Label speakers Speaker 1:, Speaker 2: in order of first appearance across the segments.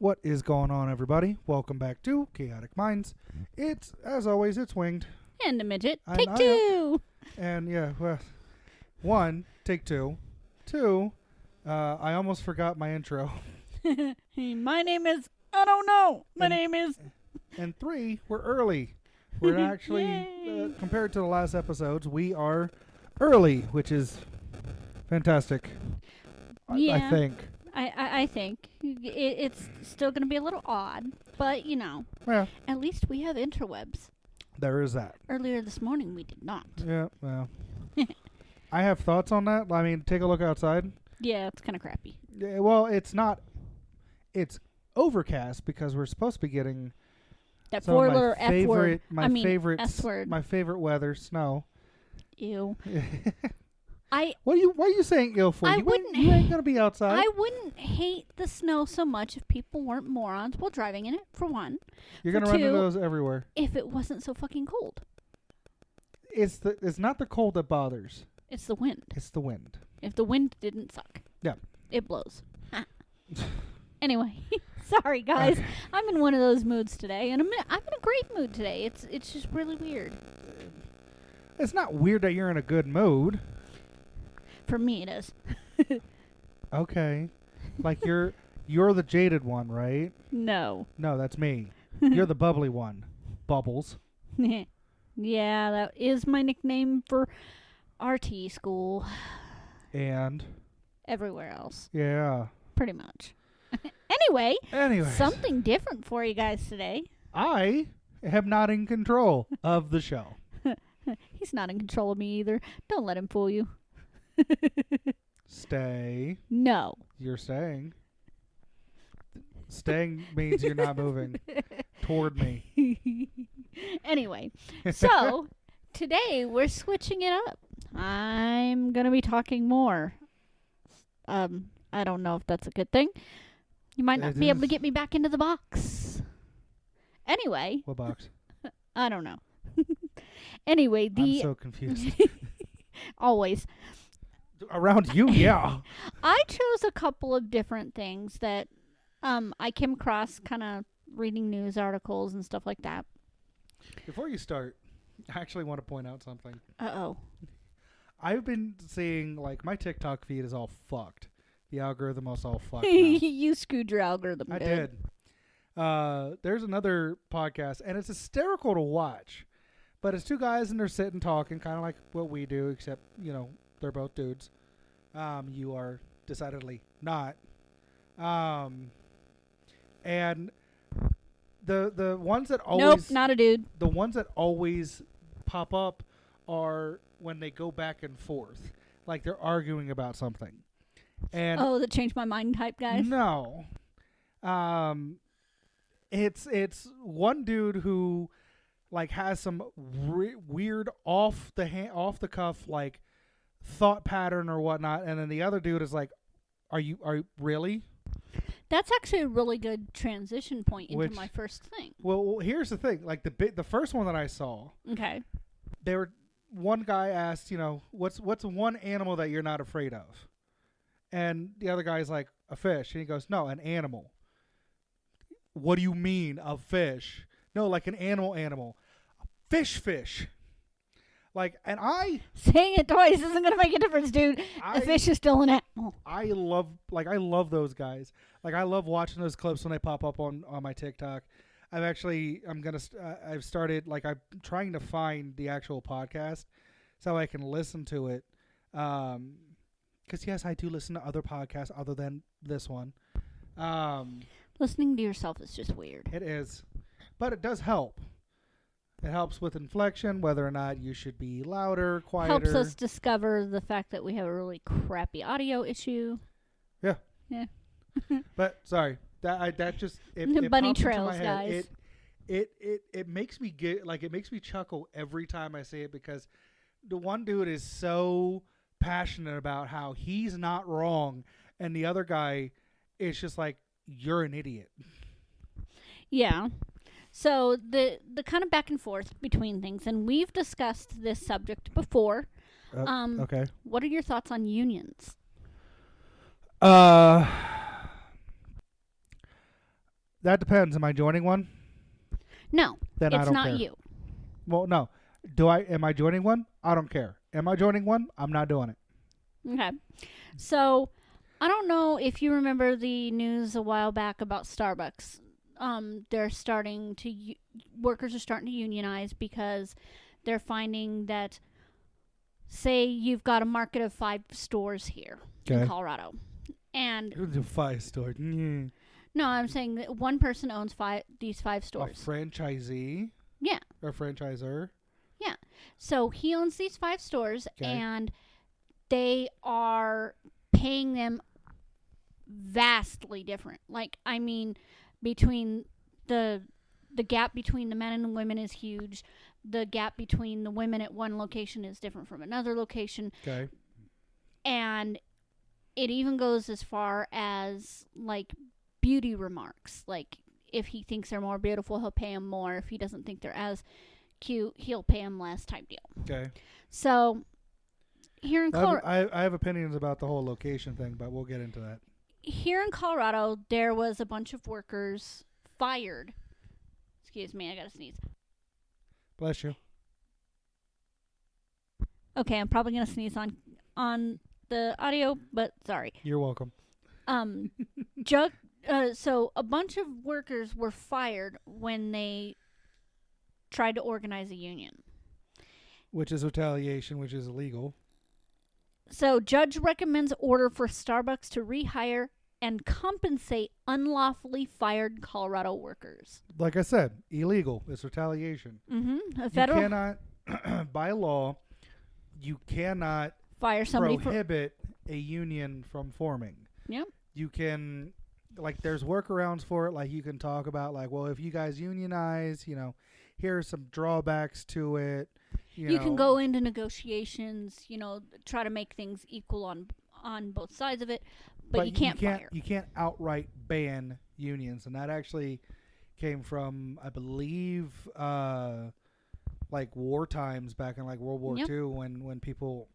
Speaker 1: What is going on, everybody? Welcome back to Chaotic Minds. It's, as always, it's Winged.
Speaker 2: And a midget.
Speaker 1: And
Speaker 2: Take two.
Speaker 1: And yeah, well, one, take two. Two, I almost forgot my intro.
Speaker 2: Hey, my name is, I don't know. My name is.
Speaker 1: And three, we're early. We're actually, compared to the last episodes, we are early, which is fantastic.
Speaker 2: Yeah.
Speaker 1: I think.
Speaker 2: I think it's still going to be a little odd, but
Speaker 1: Yeah,
Speaker 2: at least we have interwebs.
Speaker 1: there is that.
Speaker 2: Earlier this morning we did not.
Speaker 1: Yeah, well. I have thoughts on that. I mean, take a look outside.
Speaker 2: Yeah, it's kind of crappy.
Speaker 1: Yeah, well, it's not. It's overcast because we're supposed to be getting
Speaker 2: That
Speaker 1: some of
Speaker 2: four-letter
Speaker 1: my
Speaker 2: F
Speaker 1: favorite,
Speaker 2: word.
Speaker 1: my favorite,
Speaker 2: S word.
Speaker 1: my favorite weather, snow.
Speaker 2: Ew.
Speaker 1: Why are you saying ill for?
Speaker 2: I
Speaker 1: You
Speaker 2: wouldn't.
Speaker 1: You ain't gonna be outside.
Speaker 2: I wouldn't hate the snow so much if people weren't morons while driving in it, for one.
Speaker 1: You're
Speaker 2: For
Speaker 1: gonna run into
Speaker 2: two,
Speaker 1: those everywhere.
Speaker 2: If it wasn't so fucking cold.
Speaker 1: It's not the cold that bothers.
Speaker 2: It's the wind.
Speaker 1: It's the wind.
Speaker 2: If the wind didn't suck.
Speaker 1: Yeah.
Speaker 2: It blows. Anyway, sorry guys. I'm in one of those moods today, and I'm in a great mood today. It's just really weird.
Speaker 1: It's not weird that you're in a good mood.
Speaker 2: For me, it is.
Speaker 1: Okay, like you're the jaded one, right?
Speaker 2: No.
Speaker 1: No, that's me. You're the bubbly one. Bubbles.
Speaker 2: Yeah, that is my nickname for RT school.
Speaker 1: And
Speaker 2: Everywhere else,
Speaker 1: yeah.
Speaker 2: pretty much. Anyway, something different for you guys today.
Speaker 1: I am not in control of the show.
Speaker 2: He's not in control of me either. Don't let him fool you.
Speaker 1: Stay.
Speaker 2: No.
Speaker 1: You're staying. Staying means you're not moving toward me.
Speaker 2: Anyway, so today we're switching it up. I'm going to be talking more. I don't know if that's a good thing. You might not be able to get me back into the box. Anyway.
Speaker 1: What box?
Speaker 2: I don't know. Anyway,
Speaker 1: I'm so confused.
Speaker 2: Always.
Speaker 1: Around you, yeah.
Speaker 2: I chose a couple of different things that I came across kind of reading news articles and stuff like that.
Speaker 1: Before you start, I actually want to point out something.
Speaker 2: Uh-oh.
Speaker 1: I've been seeing, like, my TikTok feed is all fucked. The algorithm is all fucked now.
Speaker 2: You screwed your algorithm.
Speaker 1: I did. There's another podcast, and it's hysterical to watch. But it's two guys, and they're sitting talking, kind of like what we do, except, they're both dudes. You are decidedly not. And the ones that always...
Speaker 2: Nope, not a dude.
Speaker 1: The ones that always pop up are when they go back and forth. Like they're arguing about something. And
Speaker 2: the change my mind type guys?
Speaker 1: No. It's one dude who like has some weird off the cuff like thought pattern or whatnot, and then the other dude is like, are you really?
Speaker 2: That's actually a really good transition point into my first thing.
Speaker 1: Well, here's the thing. Like the first one that I saw.
Speaker 2: Okay.
Speaker 1: One guy asked, what's one animal that you're not afraid of? And the other guy's like, a fish. And he goes, no, an animal. What do you mean, a fish? No, like an animal. Fish. Like, and
Speaker 2: saying it twice isn't going to make a difference, dude. A fish is still an animal.
Speaker 1: I love those guys. Like, I love watching those clips when they pop up on my TikTok. I've started, like, I'm trying to find the actual podcast so I can listen to it. Because, yes, I do listen to other podcasts other than this one.
Speaker 2: Listening to yourself is just weird.
Speaker 1: It is. But it does help. It helps with inflection, whether or not you should be louder, quieter.
Speaker 2: Helps us discover the fact that we have a really crappy audio issue.
Speaker 1: Yeah.
Speaker 2: Yeah.
Speaker 1: But, sorry. That just... It
Speaker 2: bunny
Speaker 1: pops into
Speaker 2: trails,
Speaker 1: my head.
Speaker 2: guys.
Speaker 1: It makes me it makes me chuckle every time I say it because the one dude is so passionate about how he's not wrong, and the other guy is just like, you're an idiot.
Speaker 2: Yeah. So the kind of back and forth between things, and we've discussed this subject before.
Speaker 1: Okay.
Speaker 2: What are your thoughts on unions?
Speaker 1: That depends. Am I joining one?
Speaker 2: No,
Speaker 1: Then I
Speaker 2: it's
Speaker 1: don't
Speaker 2: not
Speaker 1: care.
Speaker 2: you.
Speaker 1: Well, no. Am I joining one? I don't care. Am I joining one? I'm not doing it.
Speaker 2: Okay. So, I don't know if you remember the news a while back about Starbucks. They're starting to workers are starting to unionize because they're finding that, say you've got a market of 5 stores here in Colorado, and
Speaker 1: The 5 store.
Speaker 2: no, I'm saying that one person owns these 5
Speaker 1: A
Speaker 2: stores.
Speaker 1: franchisee.
Speaker 2: Yeah.
Speaker 1: Or franchisor.
Speaker 2: Yeah. So he owns these 5 stores, and they are paying them vastly different. Like, I mean, between the gap between the men and the women is huge. The gap between the women at one location is different from another location.
Speaker 1: Okay.
Speaker 2: And it even goes as far as, like, beauty remarks. Like, if he thinks they're more beautiful, he'll pay them more. If he doesn't think they're as cute, he'll pay them less, type deal.
Speaker 1: Okay.
Speaker 2: So, here in Colorado,
Speaker 1: I have opinions about the whole location thing, but we'll get into that.
Speaker 2: Here in Colorado, there was a bunch of workers fired. Excuse me, I gotta sneeze.
Speaker 1: Bless you.
Speaker 2: Okay, I'm probably gonna sneeze on the audio, but sorry.
Speaker 1: You're welcome.
Speaker 2: So a bunch of workers were fired when they tried to organize a union.
Speaker 1: Which is retaliation, which is illegal.
Speaker 2: So judge recommends order for Starbucks to rehire and compensate unlawfully fired Colorado workers.
Speaker 1: Like I said, illegal. It's retaliation.
Speaker 2: Mm-hmm.
Speaker 1: You cannot, by law, you cannot
Speaker 2: fire somebody
Speaker 1: prohibit a union from forming.
Speaker 2: Yep.
Speaker 1: You can, like, there's workarounds for it. Like, you can talk about, like, well, if you guys unionize, here are some drawbacks to it. You
Speaker 2: can go into negotiations, try to make things equal on both sides of it, but you can't fire.
Speaker 1: You can't outright ban unions, and that actually came from, I believe, like war times back in like World War II when people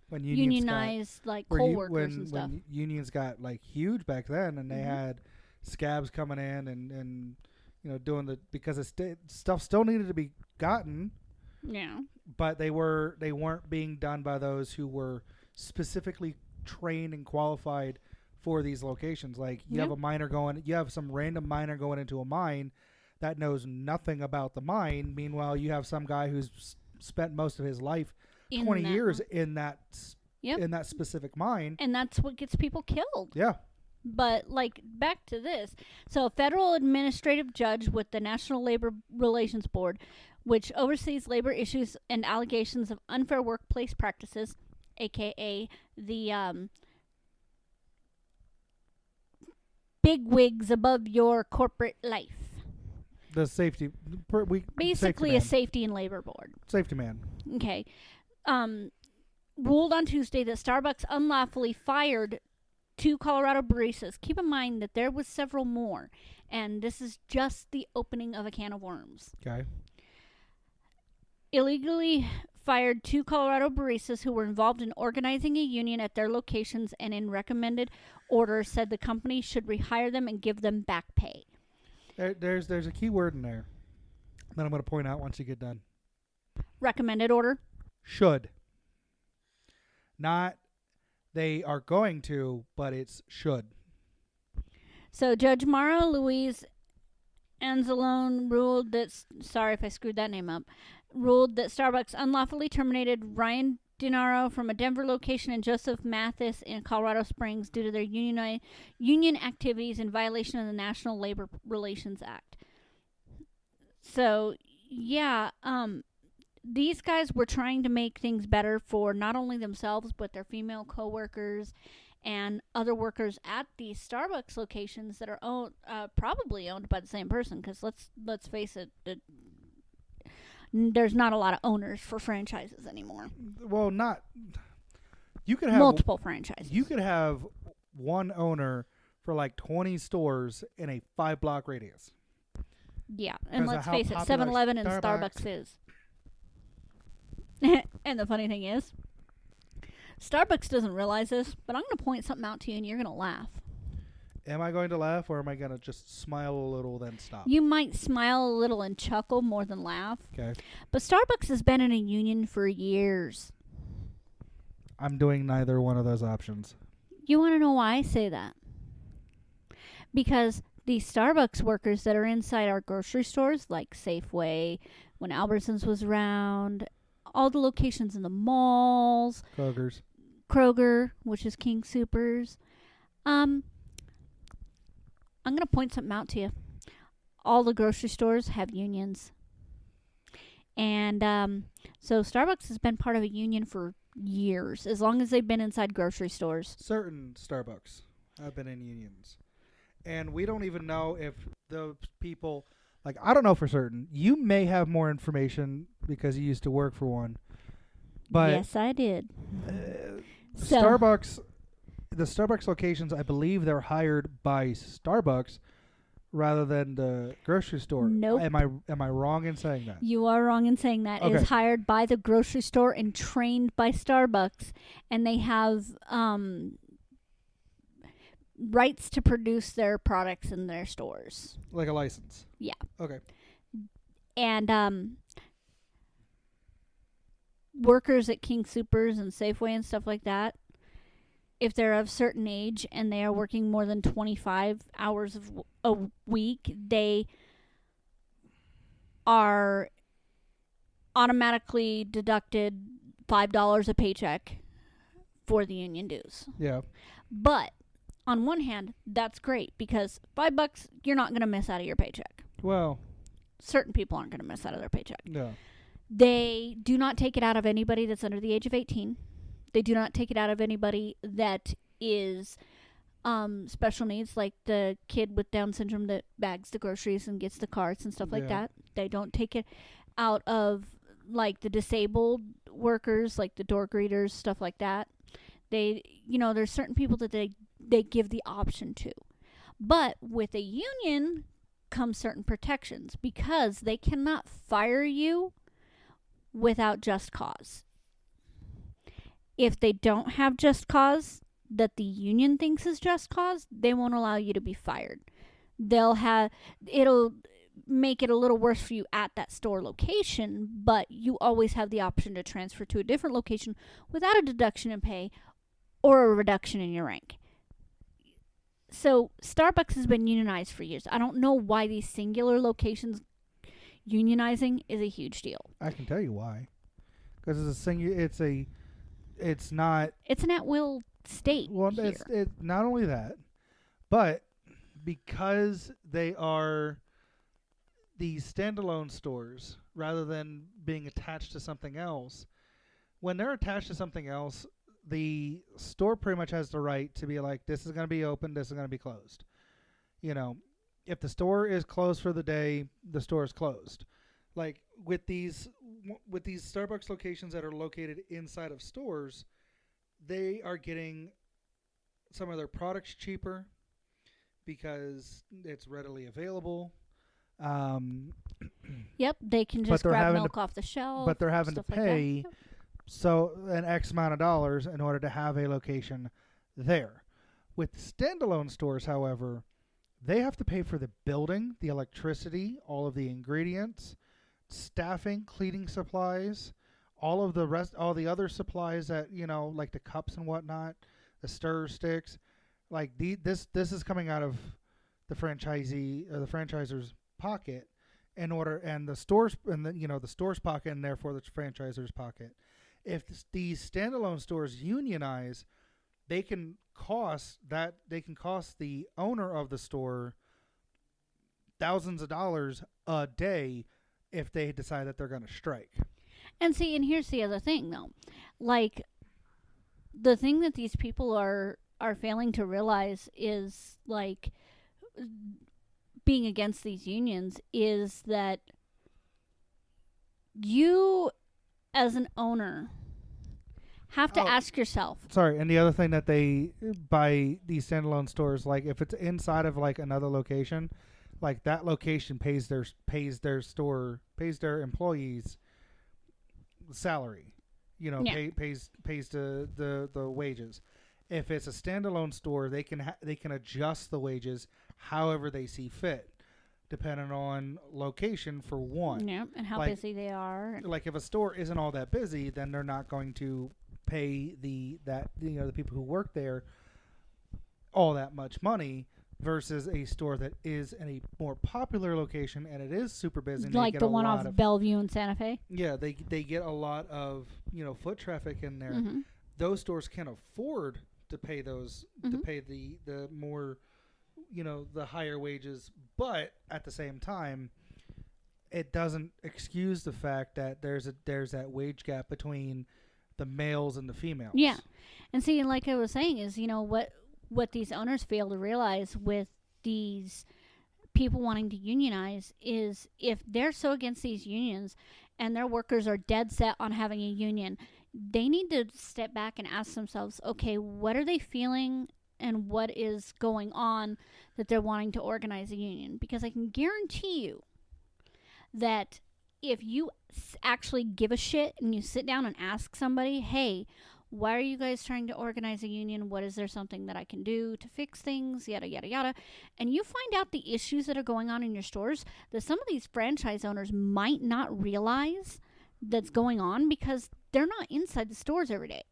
Speaker 1: when unions
Speaker 2: unionized like co-workers and stuff.
Speaker 1: When unions got like huge back then, and they had scabs coming in and doing because stuff still needed to be gotten.
Speaker 2: Yeah.
Speaker 1: But they weren't being done by those who were specifically trained and qualified for these locations. Like you have some random miner going into a mine that knows nothing about the mine. Meanwhile, you have some guy who's spent most of his life, 20 years in that specific mine.
Speaker 2: And that's what gets people killed.
Speaker 1: Yeah.
Speaker 2: But, like, back to this. So, a federal administrative judge with the National Labor Relations Board, which oversees labor issues and allegations of unfair workplace practices, a.k.a. the bigwigs above your corporate life.
Speaker 1: The safety...
Speaker 2: Basically, a safety and labor board.
Speaker 1: Safety man.
Speaker 2: Okay. Ruled on Tuesday that Starbucks unlawfully fired 2 Colorado baristas. Keep in mind that there was several more, and this is just the opening of a can of worms.
Speaker 1: Okay.
Speaker 2: Illegally fired 2 Colorado baristas who were involved in organizing a union at their locations, and in recommended order said the company should rehire them and give them back pay.
Speaker 1: There's a key word in there that I'm going to point out once you get done.
Speaker 2: Recommended order?
Speaker 1: Should. Not they are going to, but it's should.
Speaker 2: So Judge Mara Louise Anzalone ruled that, sorry if I screwed that name up, ruled that Starbucks unlawfully terminated Ryan Denaro from a Denver location and Joseph Mathis in Colorado Springs due to their union activities in violation of the National Labor Relations Act. So, yeah, these guys were trying to make things better for not only themselves, but their female coworkers and other workers at these Starbucks locations that are probably owned by the same person. Because let's face it, there's not a lot of owners for franchises anymore.
Speaker 1: Well, you could have
Speaker 2: multiple franchises.
Speaker 1: You could have one owner for like 20 stores in a 5-block radius.
Speaker 2: Yeah, and let's face it, 7-Eleven and Starbucks is. And the funny thing is, Starbucks doesn't realize this, but I'm going to point something out to you and you're going to laugh.
Speaker 1: Am I going to laugh or am I going to just smile a little then stop?
Speaker 2: You might smile a little and chuckle more than laugh.
Speaker 1: Okay.
Speaker 2: But Starbucks has been in a union for years.
Speaker 1: I'm doing neither one of those options.
Speaker 2: You want to know why I say that? Because these Starbucks workers that are inside our grocery stores, like Safeway, when Albertsons was around, all the locations in the malls, Kroger, which is King Soopers. I'm going to point something out to you. All the grocery stores have unions. And so Starbucks has been part of a union for years, as long as they've been inside grocery stores.
Speaker 1: Certain Starbucks have been in unions. And we don't even know if the people, like, I don't know for certain. You may have more information because you used to work for one. But
Speaker 2: yes, I did.
Speaker 1: The Starbucks locations, I believe they're hired by Starbucks rather than the grocery store.
Speaker 2: Nope.
Speaker 1: Am I wrong in saying that?
Speaker 2: You are wrong in saying that.
Speaker 1: Okay.
Speaker 2: It is hired by the grocery store and trained by Starbucks, and they have rights to produce their products in their stores.
Speaker 1: Like a license?
Speaker 2: Yeah.
Speaker 1: Okay.
Speaker 2: And workers at King Soopers and Safeway and stuff like that, if they're of certain age and they are working more than 25 hours of a week, they are automatically deducted $5 a paycheck for the union dues.
Speaker 1: Yeah.
Speaker 2: But on one hand, that's great because $5 you're not going to miss out of your paycheck.
Speaker 1: Well,
Speaker 2: certain people aren't going to miss out of their paycheck.
Speaker 1: No.
Speaker 2: They do not take it out of anybody that's under the age of 18. They do not take it out of anybody that is special needs, like the kid with Down syndrome that bags the groceries and gets the carts and stuff like that. They don't take it out of, like, the disabled workers, like the door greeters, stuff like that. They, there's certain people that they give the option to. But with a union comes certain protections because they cannot fire you without just cause. If they don't have just cause that the union thinks is just cause, they won't allow you to be fired. It'll make it a little worse for you at that store location, but you always have the option to transfer to a different location without a deduction in pay or a reduction in your rank. So Starbucks has been unionized for years. I don't know why these singular locations unionizing is a huge deal.
Speaker 1: I can tell you why. Because it's not.
Speaker 2: It's an at-will state.
Speaker 1: Well,
Speaker 2: here.
Speaker 1: it's not only that, but because they are these standalone stores rather than being attached to something else. When they're attached to something else, the store pretty much has the right to be like, this is going to be open, this is going to be closed. If the store is closed for the day, the store is closed. Like with these Starbucks locations that are located inside of stores, they are getting some of their products cheaper because it's readily available.
Speaker 2: Yep, they can just grab milk off the shelf.
Speaker 1: But they're having to pay an X amount of dollars in order to have a location there. With standalone stores, however, they have to pay for the building, the electricity, all of the ingredients, staffing, cleaning supplies, all the other supplies that, like the cups and whatnot, the stir sticks. Like this is coming out of the franchisee or the franchisor's pocket and the store's pocket, and therefore the franchisor's pocket. If these standalone stores unionize, they can cost the owner of the store thousands of dollars a day if they decide that they're going to strike.
Speaker 2: And here's the other thing, though. Like, the thing that these people are failing to realize is, like, being against these unions is that you, as an owner, have to ask yourself. Sorry,
Speaker 1: and the other thing that they buy these standalone stores, like if it's inside of like another location, like that location pays their employees salary, pays the wages. If it's a standalone store, they can adjust the wages however they see fit, depending on location for one.
Speaker 2: Yeah, and how
Speaker 1: Like-
Speaker 2: busy they are.
Speaker 1: Like if a store isn't all that busy, then they're not going to pay the people who work there all that much money, versus a store that is in a more popular location and it is super busy. And they
Speaker 2: Like
Speaker 1: get
Speaker 2: the
Speaker 1: a
Speaker 2: one
Speaker 1: lot
Speaker 2: off
Speaker 1: of,
Speaker 2: Bellevue in Santa Fe.
Speaker 1: yeah, they get a lot of foot traffic in there.
Speaker 2: Mm-hmm.
Speaker 1: Those stores can afford to pay those to
Speaker 2: Mhm.
Speaker 1: pay the more the higher wages, but at the same time it doesn't excuse the fact that there's that wage gap between the males and the females.
Speaker 2: Yeah. And see, like I was saying, is what these owners fail to realize with these people wanting to unionize is, if they're so against these unions and their workers are dead set on having a union, they need to step back and ask themselves, okay, what are they feeling and what is going on that they're wanting to organize a union? Because I can guarantee you that if you actually give a shit and you sit down and ask somebody, hey, why are you guys trying to organize a union? What is there something that I can do to fix things? Yada, yada, yada. And you find out the issues that are going on in your stores that some of these franchise owners might not realize that's going on, because they're not inside the stores every day.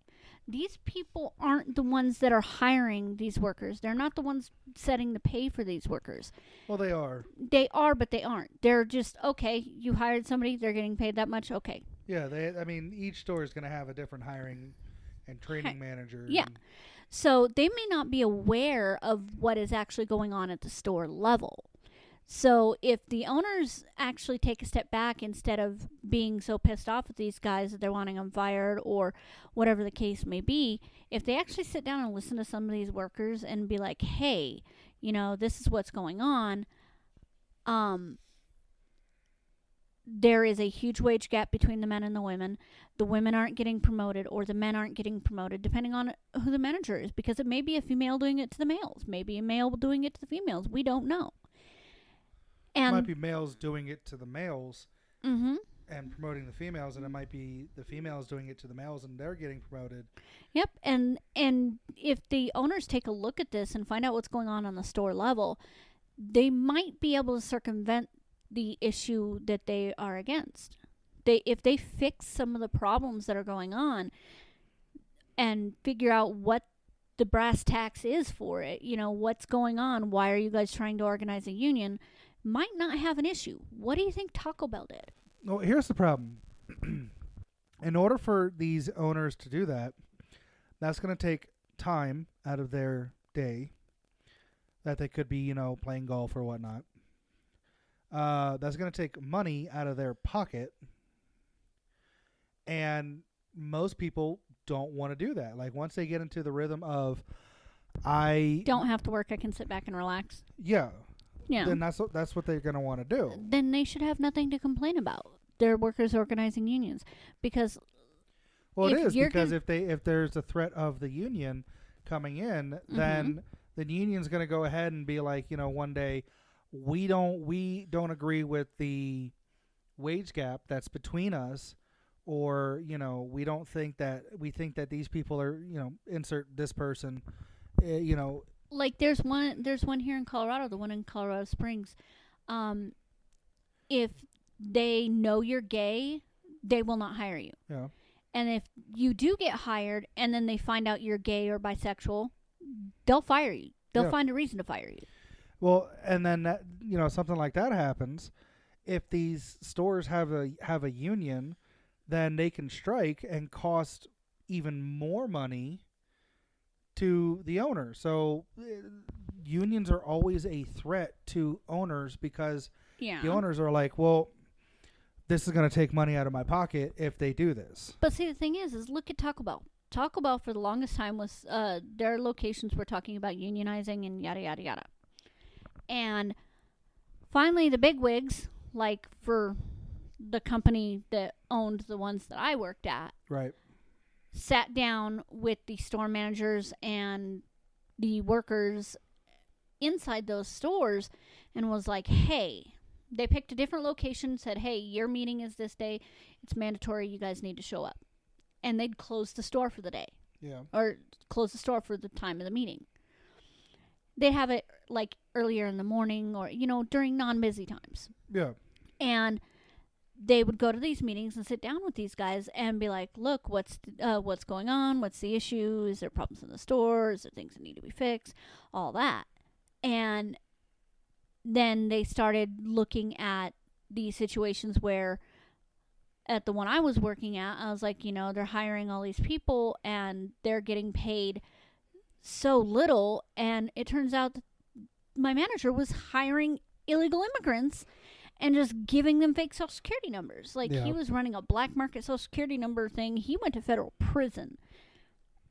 Speaker 2: These people aren't the ones that are hiring these workers. They're not the ones setting the pay for these workers.
Speaker 1: Well, they are.
Speaker 2: They are, but they aren't. They're just, okay, you hired somebody, they're getting paid that much, okay.
Speaker 1: Yeah, each store is going to have a different hiring and training manager.
Speaker 2: Yeah. So they may not be aware of what is actually going on at the store level. So if the owners actually take a step back, instead of being so pissed off at these guys that they're wanting them fired or whatever the case may be, if they actually sit down and listen to some of these workers and be like, hey, this is what's going on. There is a huge wage gap between the men and the women. The women aren't getting promoted, or the men aren't getting promoted, depending on who the manager is, because it may be a female doing it to the males, maybe a male doing it to the females. We don't know. And
Speaker 1: it might be males doing it to the males
Speaker 2: mm-hmm.
Speaker 1: and promoting the females, and it might be the females doing it to the males and they're getting promoted.
Speaker 2: Yep, and if the owners take a look at this and find out what's going on the store level, they might be able to circumvent the issue that they are against. If they fix some of the problems that are going on and figure out what the brass tacks is for it, what's going on, why are you guys trying to organize a union, might not have an issue. What do you think Taco Bell did?
Speaker 1: Well, here's the problem. In order for these owners to do that, that's going to take time out of their day that they could be, playing golf or whatnot. That's going to take money out of their pocket. And most people don't want to do that. Like, once they get into the rhythm of, I
Speaker 2: don't have to work, I can sit back and relax.
Speaker 1: Yeah.
Speaker 2: Yeah.
Speaker 1: Then that's what they're going to want to do.
Speaker 2: Then they should have nothing to complain about. Their workers organizing unions, because
Speaker 1: well, it is, because if there's a threat of the union coming in,
Speaker 2: mm-hmm.
Speaker 1: then the union's going to go ahead and be like, one day we don't agree with the wage gap that's between us, or we think that these people are insert this person,
Speaker 2: Like there's one here in Colorado, the one in Colorado Springs. If they know you're gay, they will not hire you.
Speaker 1: Yeah.
Speaker 2: And if you do get hired and then they find out you're gay or bisexual, they'll fire you. They'll find a reason to fire you.
Speaker 1: Well, and then that, something like that happens. If these stores have a union, then they can strike and cost even more money to the owner. So unions are always a threat to owners, because the owners are like, well, this is going to take money out of my pocket if they do this.
Speaker 2: But see, the thing is look at Taco Bell. Taco Bell for the longest time was their locations were talking about unionizing and yada yada yada. And finally the bigwigs, like for the company that owned the ones that I worked at,
Speaker 1: right,
Speaker 2: sat down with the store managers and the workers inside those stores and was like, hey, they picked a different location, said, hey, your meeting is this day. It's mandatory. You guys need to show up. And they'd close the store for the day.
Speaker 1: Yeah.
Speaker 2: or close the store for the time of the meeting. They'd have it like earlier in the morning or, during non-busy times.
Speaker 1: Yeah.
Speaker 2: And they would go to these meetings and sit down with these guys and be like, look, what's going on? What's the issue? Is there problems in the store? Is there things that need to be fixed? All that. And then they started looking at these situations where at the one I was working at, I was like, they're hiring all these people and they're getting paid so little. And it turns out that my manager was hiring illegal immigrants and just giving them fake Social Security numbers. Like, he was running a black market Social Security number thing. He went to federal prison.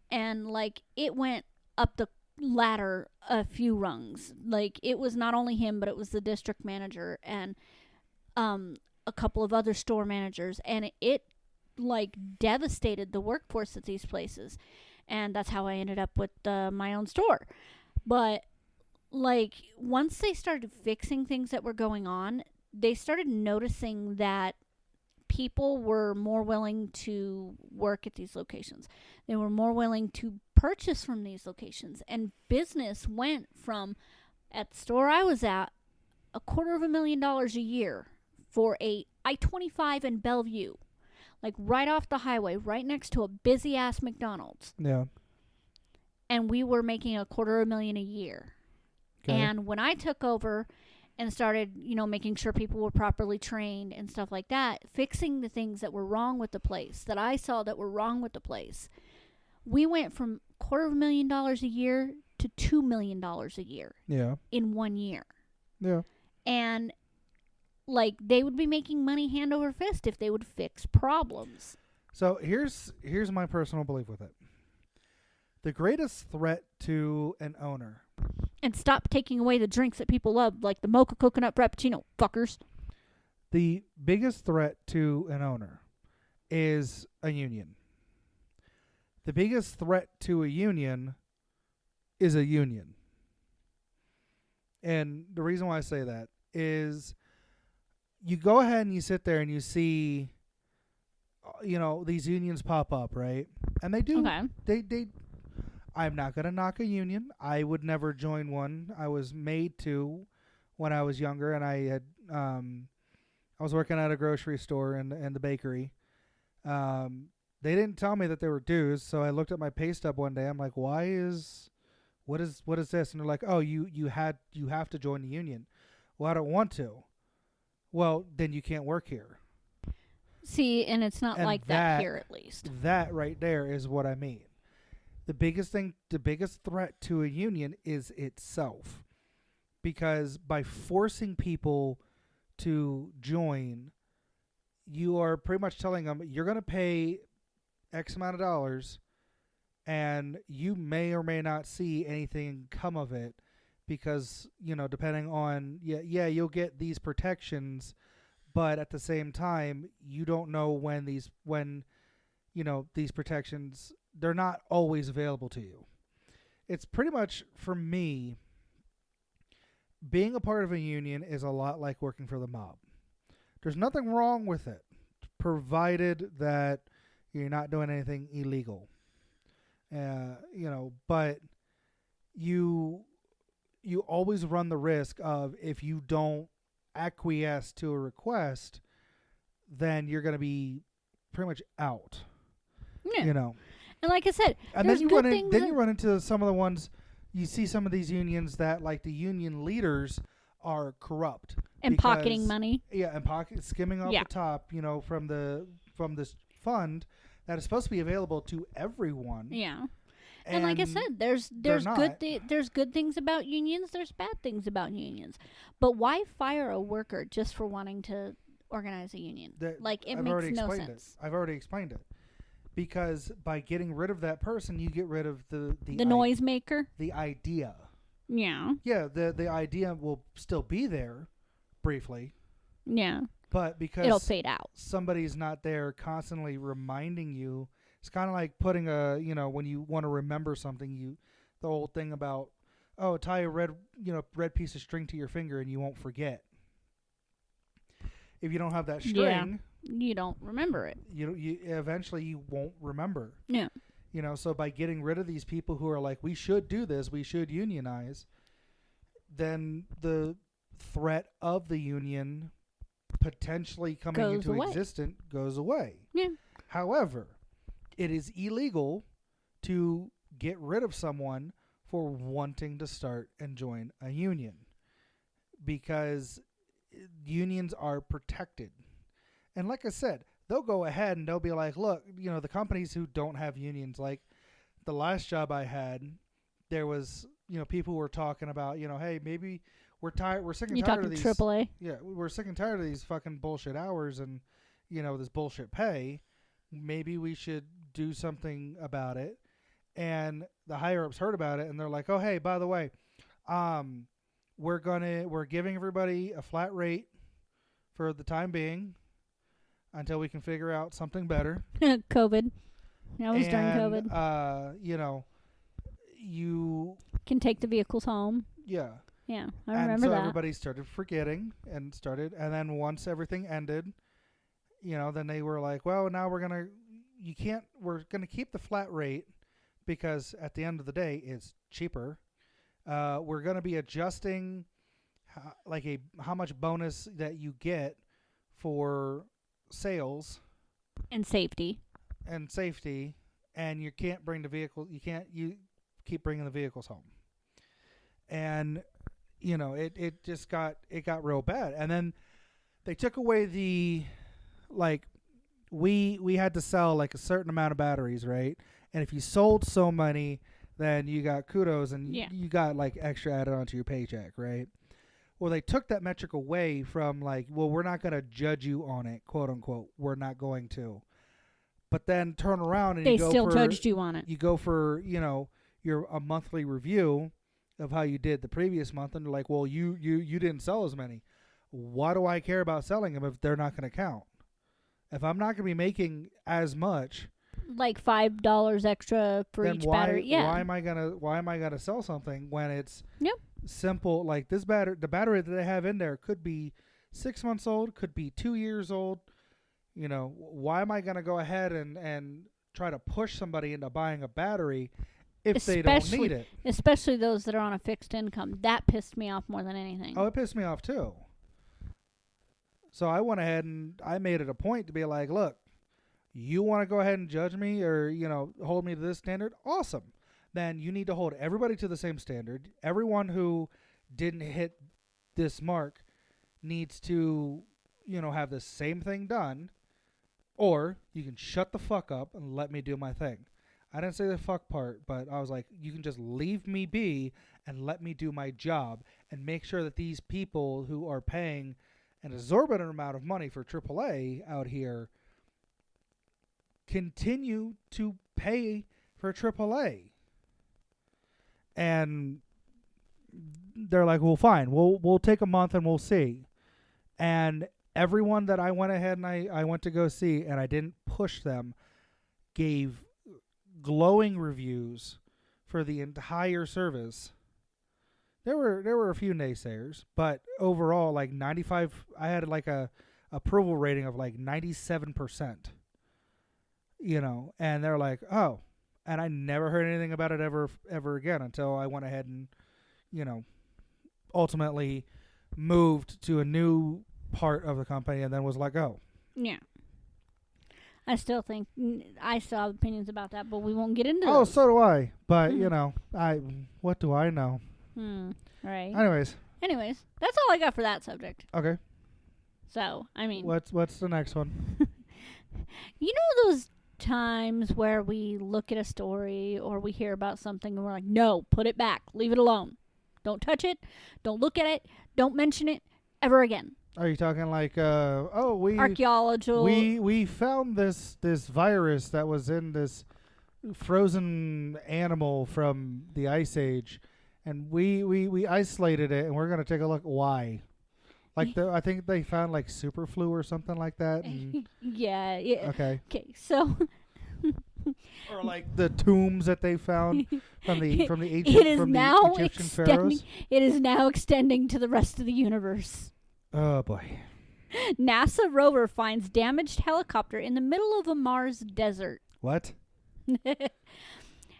Speaker 2: And, like, it went up the ladder a few rungs. Like, it was not only him, but it was the district manager and a couple of other store managers. And it like, devastated the workforce at these places. And that's how I ended up with my own store. But, like, once they started fixing things that were going on, they started noticing that people were more willing to work at these locations. They were more willing to purchase from these locations. And business went from, at the store I was at, $250,000 a year for a I-25 in Bellevue. Like, right off the highway, right next to a busy-ass McDonald's.
Speaker 1: Yeah.
Speaker 2: And we were making $250,000 a year. Okay. And when I took over and started, making sure people were properly trained and stuff like that, fixing the things that were wrong with the place, that I saw that were wrong with the place, we went from $250,000 a year to $2 million a year.
Speaker 1: Yeah.
Speaker 2: In 1 year.
Speaker 1: Yeah.
Speaker 2: And, like, they would be making money hand over fist if they would fix problems.
Speaker 1: So here's my personal belief with it. The greatest threat to an owner.
Speaker 2: And stop taking away the drinks that people love, like the mocha coconut frappuccino, fuckers.
Speaker 1: The biggest threat to an owner is a union. The biggest threat to a union is a union. And the reason why I say that is you go ahead and you sit there and you see, these unions pop up, right? And they do.
Speaker 2: Okay.
Speaker 1: I'm not going to knock a union. I would never join one. I was made to when I was younger, and I was working at a grocery store and the bakery. They didn't tell me that there were dues, so I looked at my pay stub one day. I'm like, what is this? And they're like, oh, you have to join the union. Well, I don't want to. Well, then you can't work here.
Speaker 2: See, and it's not like that here, at least.
Speaker 1: That right there is what I mean. The biggest threat to a union is itself. Because by forcing people to join, you are pretty much telling them you're going to pay X amount of dollars and you may or may not see anything come of it because, depending on, you'll get these protections, but at the same time, you don't know when these protections, they're not always available to you. It's pretty much, for me, being a part of a union is a lot like working for the mob. There's nothing wrong with it, provided that you're not doing anything illegal. But you always run the risk of, if you don't acquiesce to a request, then you're going to be pretty much out.
Speaker 2: Yeah. And like I said,
Speaker 1: and then you run into some of the ones. You see some of these unions that, like, the union leaders are corrupt
Speaker 2: and pocketing money.
Speaker 1: Yeah, and skimming off the top, from this fund that is supposed to be available to everyone.
Speaker 2: Yeah. And like I said, there's good things about unions, there's bad things about unions. But why fire a worker just for wanting to organize a union? It makes no sense.
Speaker 1: I've already explained it. Because by getting rid of that person, you get rid of the
Speaker 2: noisemaker.
Speaker 1: The idea.
Speaker 2: Yeah.
Speaker 1: Yeah, the idea will still be there, briefly.
Speaker 2: Yeah.
Speaker 1: But because
Speaker 2: it'll fade out.
Speaker 1: Somebody's not there constantly reminding you. It's kind of like putting when you want to remember something, the old thing about, tie a red piece of string to your finger and you won't forget. If you don't have that string,
Speaker 2: you don't remember it.
Speaker 1: You eventually you won't remember.
Speaker 2: Yeah.
Speaker 1: So by getting rid of these people who are like, we should do this, we should unionize, then the threat of the union potentially coming into existence goes away.
Speaker 2: Yeah.
Speaker 1: However, it is illegal to get rid of someone for wanting to start and join a union, because unions are protected. And like I said, they'll go ahead and they'll be like, look, the companies who don't have unions, like the last job I had, there was, people were talking about, hey, maybe we're sick and tired of these.
Speaker 2: You're talking AAA?
Speaker 1: Yeah, we're sick and tired of these fucking bullshit hours and, this bullshit pay. Maybe we should do something about it. And the higher ups heard about it and they're like, oh, hey, by the way, we're giving everybody a flat rate for the time being until we can figure out something better.
Speaker 2: COVID. That was during COVID.
Speaker 1: You
Speaker 2: can take the vehicles home.
Speaker 1: Yeah.
Speaker 2: Yeah, I remember
Speaker 1: and so
Speaker 2: that.
Speaker 1: Everybody started forgetting and then once everything ended, then they were like, well, now we're going to keep the flat rate because at the end of the day, it's cheaper. We're going to be adjusting how much bonus that you get for sales
Speaker 2: and safety,
Speaker 1: and you can't bring the vehicle. You keep bringing the vehicles home, and it just got real bad. And then they took away the we had to sell like a certain amount of batteries, right? And if you sold so many, then you got kudos and you got like extra added onto your paycheck, right? Well, they took that metric away from we're not going to judge you on it, quote unquote. We're not going to. But then turn around and
Speaker 2: they still judged you on it.
Speaker 1: You go for, a monthly review of how you did the previous month, and they're like, well, you didn't sell as many. Why do I care about selling them if they're not going to count? If I'm not going to be making as much,
Speaker 2: like $5 extra for each battery,
Speaker 1: why am I gonna sell something when it's simple? Like the battery that they have in there could be 6 months old, could be 2 years old. Why am I gonna go ahead and try to push somebody into buying a battery if they don't need it?
Speaker 2: Especially those that are on a fixed income. That pissed me off more than anything.
Speaker 1: Oh, it pissed me off too. So I went ahead and I made it a point to be like, look, you want to go ahead and judge me or, hold me to this standard? Awesome. Then you need to hold everybody to the same standard. Everyone who didn't hit this mark needs to, have the same thing done, or you can shut the fuck up and let me do my thing. I didn't say the fuck part, but I was like, you can just leave me be and let me do my job and make sure that these people who are paying an exorbitant amount of money for AAA out here continue to pay for AAA. And they're like, well, fine, we'll take a month and we'll see. And everyone that I went ahead and I went to go see, and I didn't push them, gave glowing reviews for the entire service. There were a few naysayers, but overall, 95. I had a approval rating of 97%. And they're like, oh, and I never heard anything about it ever again until I went ahead and, ultimately moved to a new part of the company and then was like, oh.
Speaker 2: Yeah. I still have opinions about that, but we won't get into
Speaker 1: those.
Speaker 2: those.
Speaker 1: So do I. But, what do I know?
Speaker 2: Right.
Speaker 1: Anyways,
Speaker 2: that's all I got for that subject.
Speaker 1: Okay.
Speaker 2: So, I mean.
Speaker 1: What's the next one?
Speaker 2: You know those times where we look at a story or we hear about something and we're like, no, put it back. Leave it alone. Don't touch it. Don't look at it. Don't mention it ever again.
Speaker 1: Are you talking
Speaker 2: archaeological?
Speaker 1: We found this virus that was in this frozen animal from the Ice Age, and we isolated it, and we're gonna take a look. Why? I think they found super flu or something like that.
Speaker 2: Yeah.
Speaker 1: Okay.
Speaker 2: Okay. So.
Speaker 1: Or the tombs that they found from the ancient Egyptian pharaohs.
Speaker 2: It is now extending to the rest of the universe.
Speaker 1: Oh boy.
Speaker 2: NASA rover finds damaged helicopter in the middle of a Mars desert.
Speaker 1: What?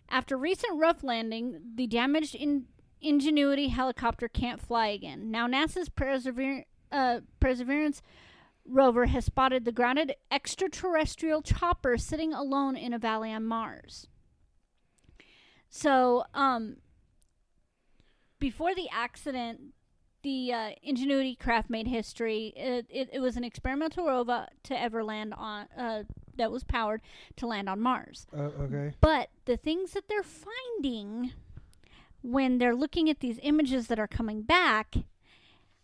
Speaker 2: After recent rough landing, the damaged Ingenuity helicopter can't fly again. Now NASA's Perseverance rover has spotted the grounded extraterrestrial chopper sitting alone in a valley on Mars. So, before the accident, the Ingenuity craft made history. It was an experimental rover to ever land on that was powered to land on Mars.
Speaker 1: Okay.
Speaker 2: But the things that they're finding when they're looking at these images that are coming back,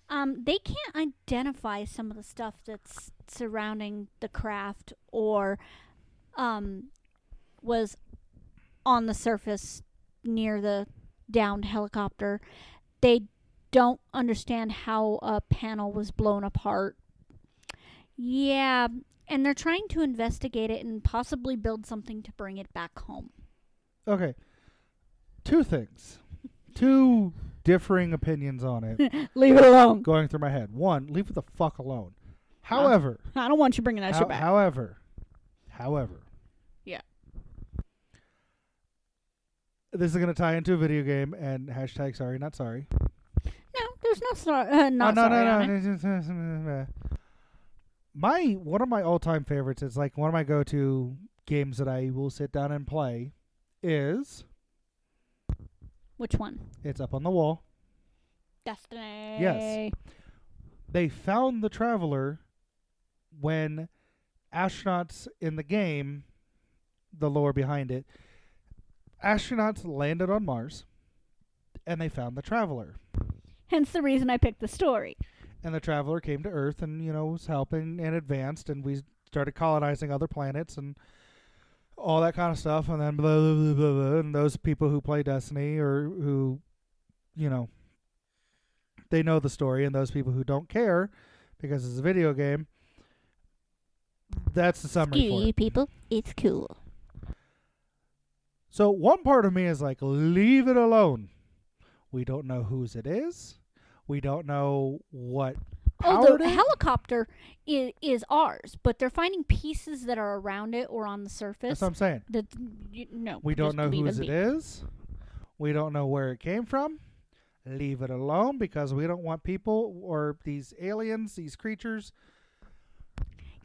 Speaker 2: they can't identify some of the stuff that's surrounding the craft or was on the surface near the downed helicopter. They don't understand how a panel was blown apart. Yeah, and they're trying to investigate it and possibly build something to bring it back home.
Speaker 1: Okay. Two things. Two differing opinions on it.
Speaker 2: Leave it alone.
Speaker 1: Going through my head. One, leave it the fuck alone. However.
Speaker 2: I don't want you bringing that shit back.
Speaker 1: However.
Speaker 2: Yeah.
Speaker 1: This is going to tie into a video game and hashtag sorry, not sorry.
Speaker 2: No, there's no sorry.
Speaker 1: No. One of my all-time favorites is like one of my go-to games that I will sit down and play is...
Speaker 2: Which one?
Speaker 1: It's up on the wall.
Speaker 2: Destiny.
Speaker 1: Yes. They found the Traveler when astronauts in the game, the lore behind it, astronauts landed on Mars and they found the Traveler.
Speaker 2: Hence the reason I picked the story.
Speaker 1: And the Traveler came to Earth and, was helping and advanced, and we started colonizing other planets and all that kind of stuff, and then blah, blah, blah, blah, blah. And those people who play Destiny or who, they know the story, and those people who don't care because it's a video game, that's the summary
Speaker 2: Screw
Speaker 1: for
Speaker 2: you
Speaker 1: it.
Speaker 2: people, it's cool.
Speaker 1: So one part of me is like, leave it alone. We don't know whose it is. We don't know what powered
Speaker 2: the
Speaker 1: it.
Speaker 2: helicopter is ours, but they're finding pieces that are around it or on the surface.
Speaker 1: That's what I'm saying. We don't know whose it is. We don't know where it came from. Leave it alone because we don't want people or these aliens, these creatures.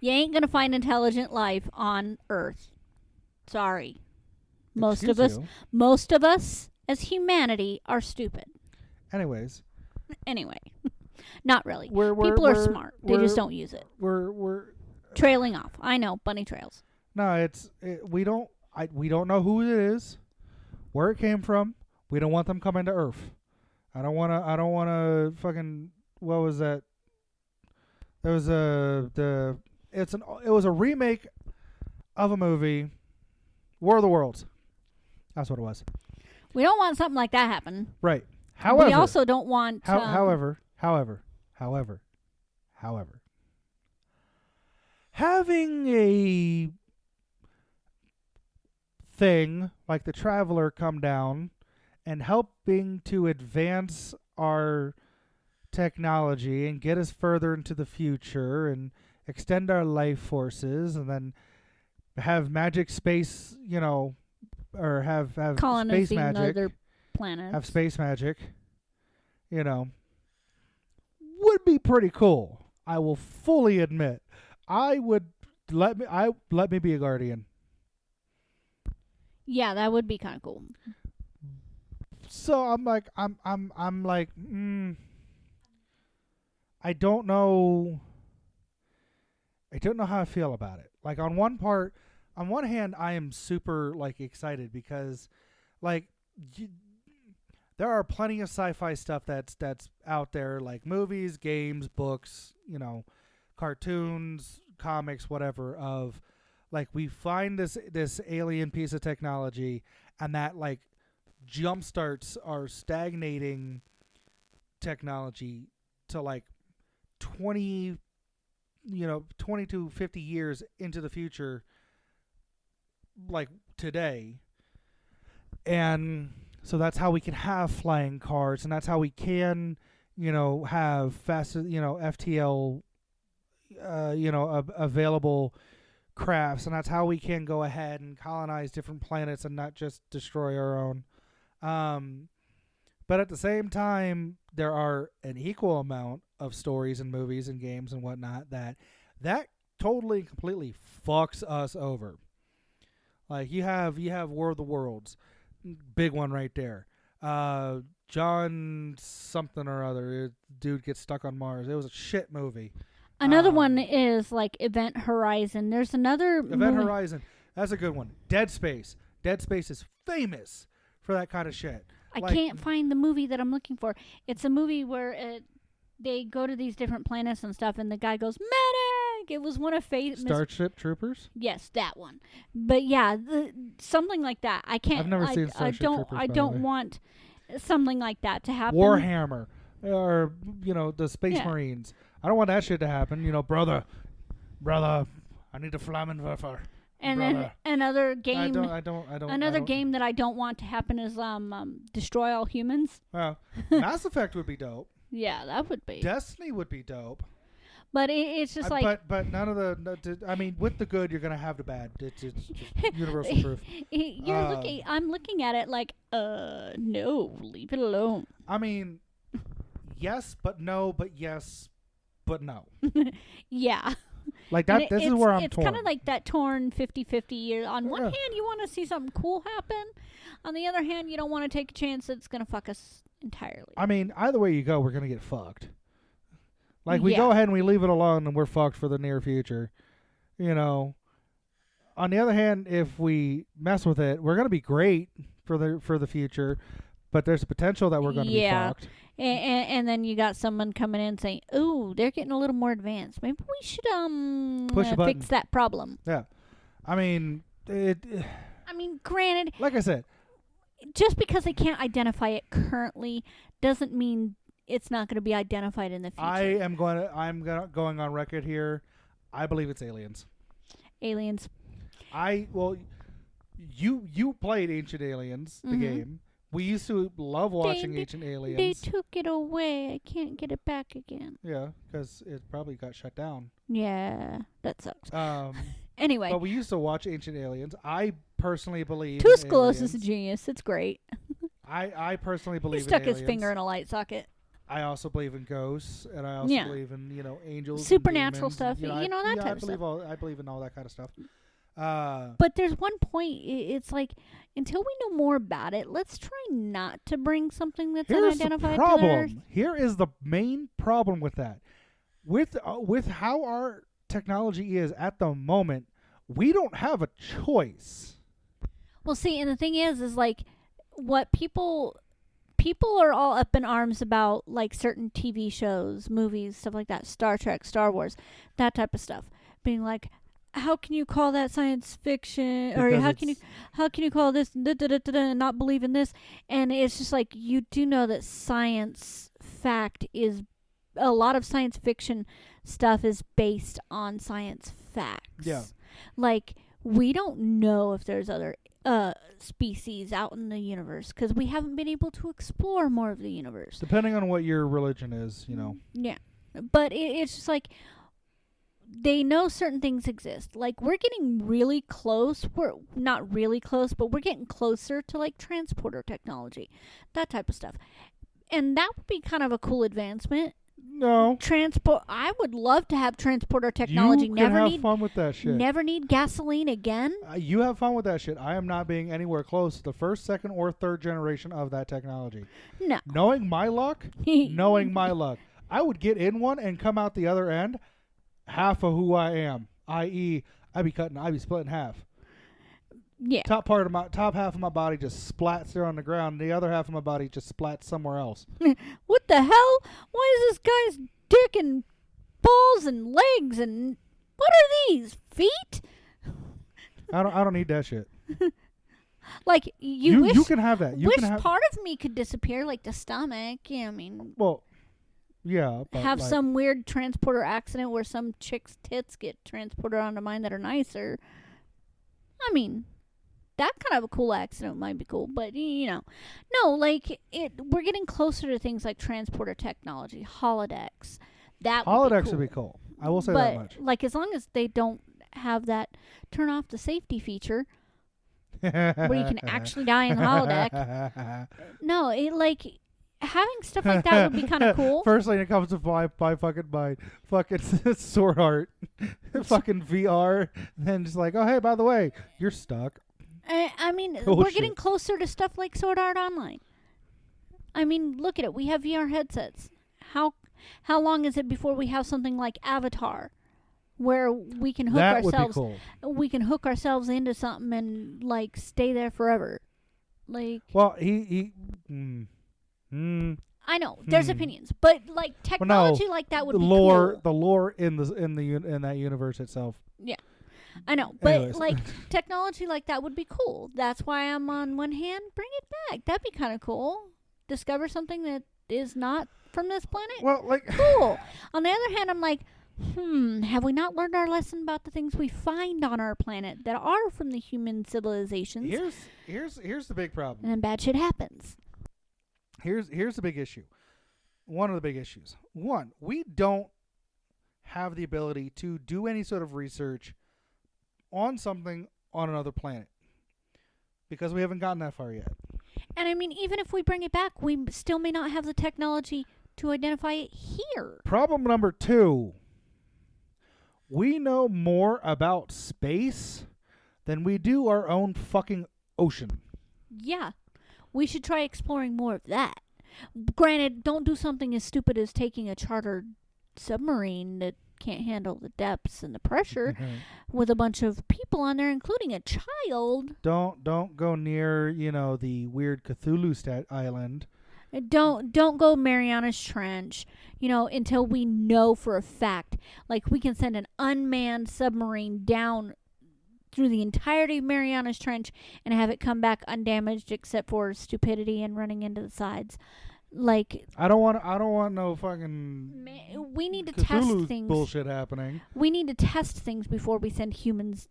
Speaker 2: You ain't going to find intelligent life on Earth. Sorry. Most of us as humanity are stupid.
Speaker 1: Anyways.
Speaker 2: Anyway. Not really. People are smart. They just don't use it.
Speaker 1: We're
Speaker 2: trailing off. I know, bunny trails.
Speaker 1: No, we don't know who it is, where it came from. We don't want them coming to Earth. I don't want to fucking, what was that? There was it was a remake of a movie, War of the Worlds. That's what it was.
Speaker 2: We don't want something like that happen.
Speaker 1: Right. However,
Speaker 2: we also don't want
Speaker 1: however, having a thing like the Traveler come down and helping to advance our technology and get us further into the future and extend our life forces, and then have magic space, or have space magic,
Speaker 2: other planets.
Speaker 1: have space magic, would be pretty cool. I will fully admit. I would let me be a guardian.
Speaker 2: Yeah, that would be kind of cool.
Speaker 1: So I'm like, I don't know how I feel about it. Like on one hand, I am super excited because there are plenty of sci-fi stuff that's out there, like movies, games, books, cartoons, comics, whatever, of we find this alien piece of technology and that jumpstarts our stagnating technology to 20 to 50 years into the future, today. And so that's how we can have flying cars, and that's how we can have faster FTL available crafts, and that's how we can go ahead and colonize different planets and not just destroy our own. But at the same time, there are an equal amount of stories and movies and games and whatnot that totally and completely fucks us over. Like you have War of the Worlds, big one right there. John something or other, dude gets stuck on Mars. It was a shit movie.
Speaker 2: Another one is like Event Horizon. There's another
Speaker 1: Event Horizon. That's a good one. Dead Space. Dead Space is famous for that kind of shit.
Speaker 2: I can't find the movie that I'm looking for. It's a movie where they go to these different planets and stuff, and the guy goes, medic! It was one of
Speaker 1: Starship Troopers?
Speaker 2: Yes, that one. But yeah, something like that. I can't.
Speaker 1: I've never seen Starship Troopers.
Speaker 2: I don't want something like that to happen.
Speaker 1: Warhammer. Or, the Space Marines. I don't want that shit to happen. Brother, I need a Flammenwerfer.
Speaker 2: And then another game.
Speaker 1: I don't.
Speaker 2: Another game that I don't want to happen is destroy all humans.
Speaker 1: Well, Mass Effect would be dope.
Speaker 2: Yeah, that would be.
Speaker 1: Destiny would be dope.
Speaker 2: But it's just like.
Speaker 1: But none of the. I mean, with the good, you're gonna have the bad. It's just universal truth.
Speaker 2: I'm looking at it like, no, leave it alone.
Speaker 1: I mean, yes, but no, but yes, but no.
Speaker 2: Yeah.
Speaker 1: Like that. This is where I'm torn.
Speaker 2: It's kind of like that torn 50-50. On one hand, you want to see something cool happen. On the other hand, you don't want to take a chance that it's going to fuck us entirely.
Speaker 1: I mean, either way you go, we're going to get fucked. Like, we go ahead and we leave it alone and we're fucked for the near future. On the other hand, if we mess with it, we're going to be great for the future. But there's a potential that we're going to be fucked.
Speaker 2: And then you got someone coming in saying, "Ooh, they're getting a little more advanced. Maybe we should
Speaker 1: push a button.
Speaker 2: fix that problem."
Speaker 1: Yeah, I mean,
Speaker 2: granted,
Speaker 1: like I said,
Speaker 2: just because they can't identify it currently doesn't mean it's not going to be identified in the future.
Speaker 1: I'm going on record here. I believe it's aliens.
Speaker 2: Aliens.
Speaker 1: You played Ancient Aliens, the game. We used to love watching Ancient Aliens.
Speaker 2: They took it away. I can't get it back again.
Speaker 1: Yeah, because it probably got shut down.
Speaker 2: Yeah, that sucks.
Speaker 1: Anyway. But we used to watch Ancient Aliens. I personally believe
Speaker 2: Tuscalos is a genius. It's great.
Speaker 1: I personally believe
Speaker 2: he stuck
Speaker 1: in
Speaker 2: his
Speaker 1: aliens.
Speaker 2: finger in a light socket.
Speaker 1: I also believe in ghosts, and I also believe in, angels.
Speaker 2: Supernatural
Speaker 1: and
Speaker 2: stuff.
Speaker 1: demons,
Speaker 2: that type of stuff.
Speaker 1: I believe in all that kind of stuff.
Speaker 2: But there's one point, it's like, until we know more about it, let's try not to bring something that's unidentified to the Earth.
Speaker 1: Here is the main problem with that. With how our technology is at the moment, we don't have a choice.
Speaker 2: Well, see, and the thing is like, what people are all up in arms about, like certain TV shows, movies, stuff like that, Star Trek, Star Wars, that type of stuff, being like, how can you call that science fiction? Or how can you call this and not believe in this? And it's just like, you do know that science fact is, a lot of science fiction stuff is based on science facts.
Speaker 1: Yeah.
Speaker 2: Like, we don't know if there's other species out in the universe because we haven't been able to explore more of the universe.
Speaker 1: Depending on what your religion is,
Speaker 2: Yeah. But it's just like, they know certain things exist. Like, we're getting really close. We're not really close, but we're getting closer to, like, transporter technology. That type of stuff. And that would be kind of a cool advancement.
Speaker 1: No.
Speaker 2: I would love to have transporter technology.
Speaker 1: You can have fun with that shit.
Speaker 2: Never need gasoline again.
Speaker 1: You have fun with that shit. I am not being anywhere close to the first, second, or third generation of that technology.
Speaker 2: No.
Speaker 1: Knowing my luck, I would get in one and come out the other end half of who I am, i.e., I'd be split in half.
Speaker 2: Yeah.
Speaker 1: Top half of my body just splats there on the ground. The other half of my body just splats somewhere else.
Speaker 2: What the hell? Why is this guy's dick and balls and legs and what are these? Feet?
Speaker 1: I don't need that shit.
Speaker 2: Like
Speaker 1: you can have that.
Speaker 2: Part of me could disappear, like the stomach. Yeah, I mean.
Speaker 1: Well. Yeah. But
Speaker 2: have some weird transporter accident where some chick's tits get transported onto mine that are nicer. I mean, that kind of a cool accident might be cool, but no, like we're getting closer to things like transporter technology, holodecks. That
Speaker 1: holodecks
Speaker 2: would
Speaker 1: be cool. I will say that much.
Speaker 2: Like, as long as they don't have that turn off the safety feature where you can actually die in the holodeck. No, it like having stuff like that would be kind of cool.
Speaker 1: First thing that comes to my fucking mind, fucking Sword Art, fucking VR. Then just like, oh hey, by the way, you're stuck.
Speaker 2: I mean,
Speaker 1: Bullshit.
Speaker 2: we're getting closer to stuff like Sword Art Online. I mean, look at it. We have VR headsets. How long is it before we have something like Avatar, where we can hook ourselves?
Speaker 1: Would be cool.
Speaker 2: We can hook ourselves into something and like stay there forever. Like,
Speaker 1: well,
Speaker 2: I know there's opinions, but like technology like that would be
Speaker 1: cool.
Speaker 2: cool.
Speaker 1: The lore in that universe itself.
Speaker 2: Yeah, I know, but
Speaker 1: Anyways.
Speaker 2: like technology like that would be cool. That's why I'm on one hand, bring it back. That'd be kind of cool. Discover something that is not from this planet.
Speaker 1: Well, like
Speaker 2: cool. On the other hand, I'm like, have we not learned our lesson about the things we find on our planet that are from the human civilizations?
Speaker 1: Here's the big problem.
Speaker 2: And then bad shit happens.
Speaker 1: Here's the big issue. One of the big issues. One, we don't have the ability to do any sort of research on something on another planet because we haven't gotten that far yet.
Speaker 2: And I mean, even if we bring it back, we still may not have the technology to identify it here.
Speaker 1: Problem number 2. We know more about space than we do our own fucking ocean.
Speaker 2: Yeah. We should try exploring more of that. Granted, don't do something as stupid as taking a chartered submarine that can't handle the depths and the pressure with a bunch of people on there, including a child.
Speaker 1: Don't go near, the weird Cthulhu island.
Speaker 2: Don't go Marianas Trench, until we know for a fact. Like, we can send an unmanned submarine down through the entirety of Marianas Trench and have it come back undamaged except for stupidity and running into the sides. Like,
Speaker 1: I don't want no fucking
Speaker 2: we need to
Speaker 1: Cthulhu
Speaker 2: test things.
Speaker 1: Bullshit happening.
Speaker 2: We need to test things before we send humans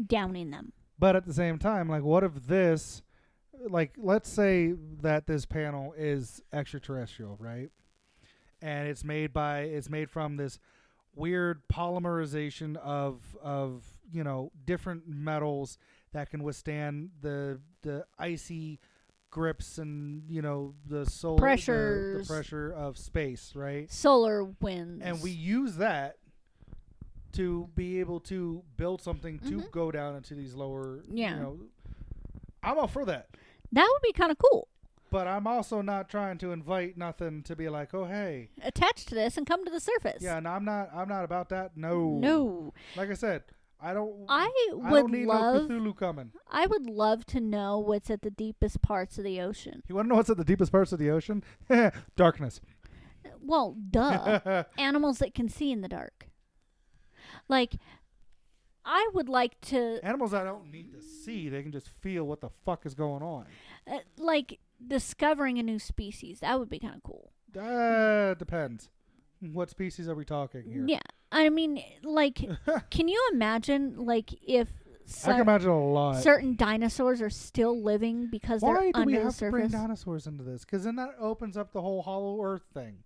Speaker 2: down in them.
Speaker 1: But at the same time, like, what if this, like, let's say that this panel is extraterrestrial, right? And it's made from this weird polymerization of different metals that can withstand the icy grips and the solar
Speaker 2: pressures,
Speaker 1: the pressure of space, right?
Speaker 2: Solar winds,
Speaker 1: and we use that to be able to build something to go down into these lower. I'm all for that.
Speaker 2: That would be kind of cool.
Speaker 1: But I'm also not trying to invite nothing to be like, oh hey,
Speaker 2: attach to this and come to the surface.
Speaker 1: Yeah, and I'm not about that. No. Like I said, I don't need no Cthulhu coming.
Speaker 2: I would love to know what's at the deepest parts of the ocean.
Speaker 1: You want to know what's at the deepest parts of the ocean? Darkness.
Speaker 2: Well, duh. Animals that can see in the dark. Like, I would like to...
Speaker 1: Animals that don't need to see. They can just feel what the fuck is going on.
Speaker 2: Like, discovering a new species. That would be kind of cool.
Speaker 1: Depends. What species are we talking here?
Speaker 2: Yeah. I mean, like, can you imagine, like, if
Speaker 1: I can imagine a lot.
Speaker 2: Certain dinosaurs are still living because they're under the surface?
Speaker 1: Why do we have to bring dinosaurs into this? Because then that opens up the whole Hollow Earth thing.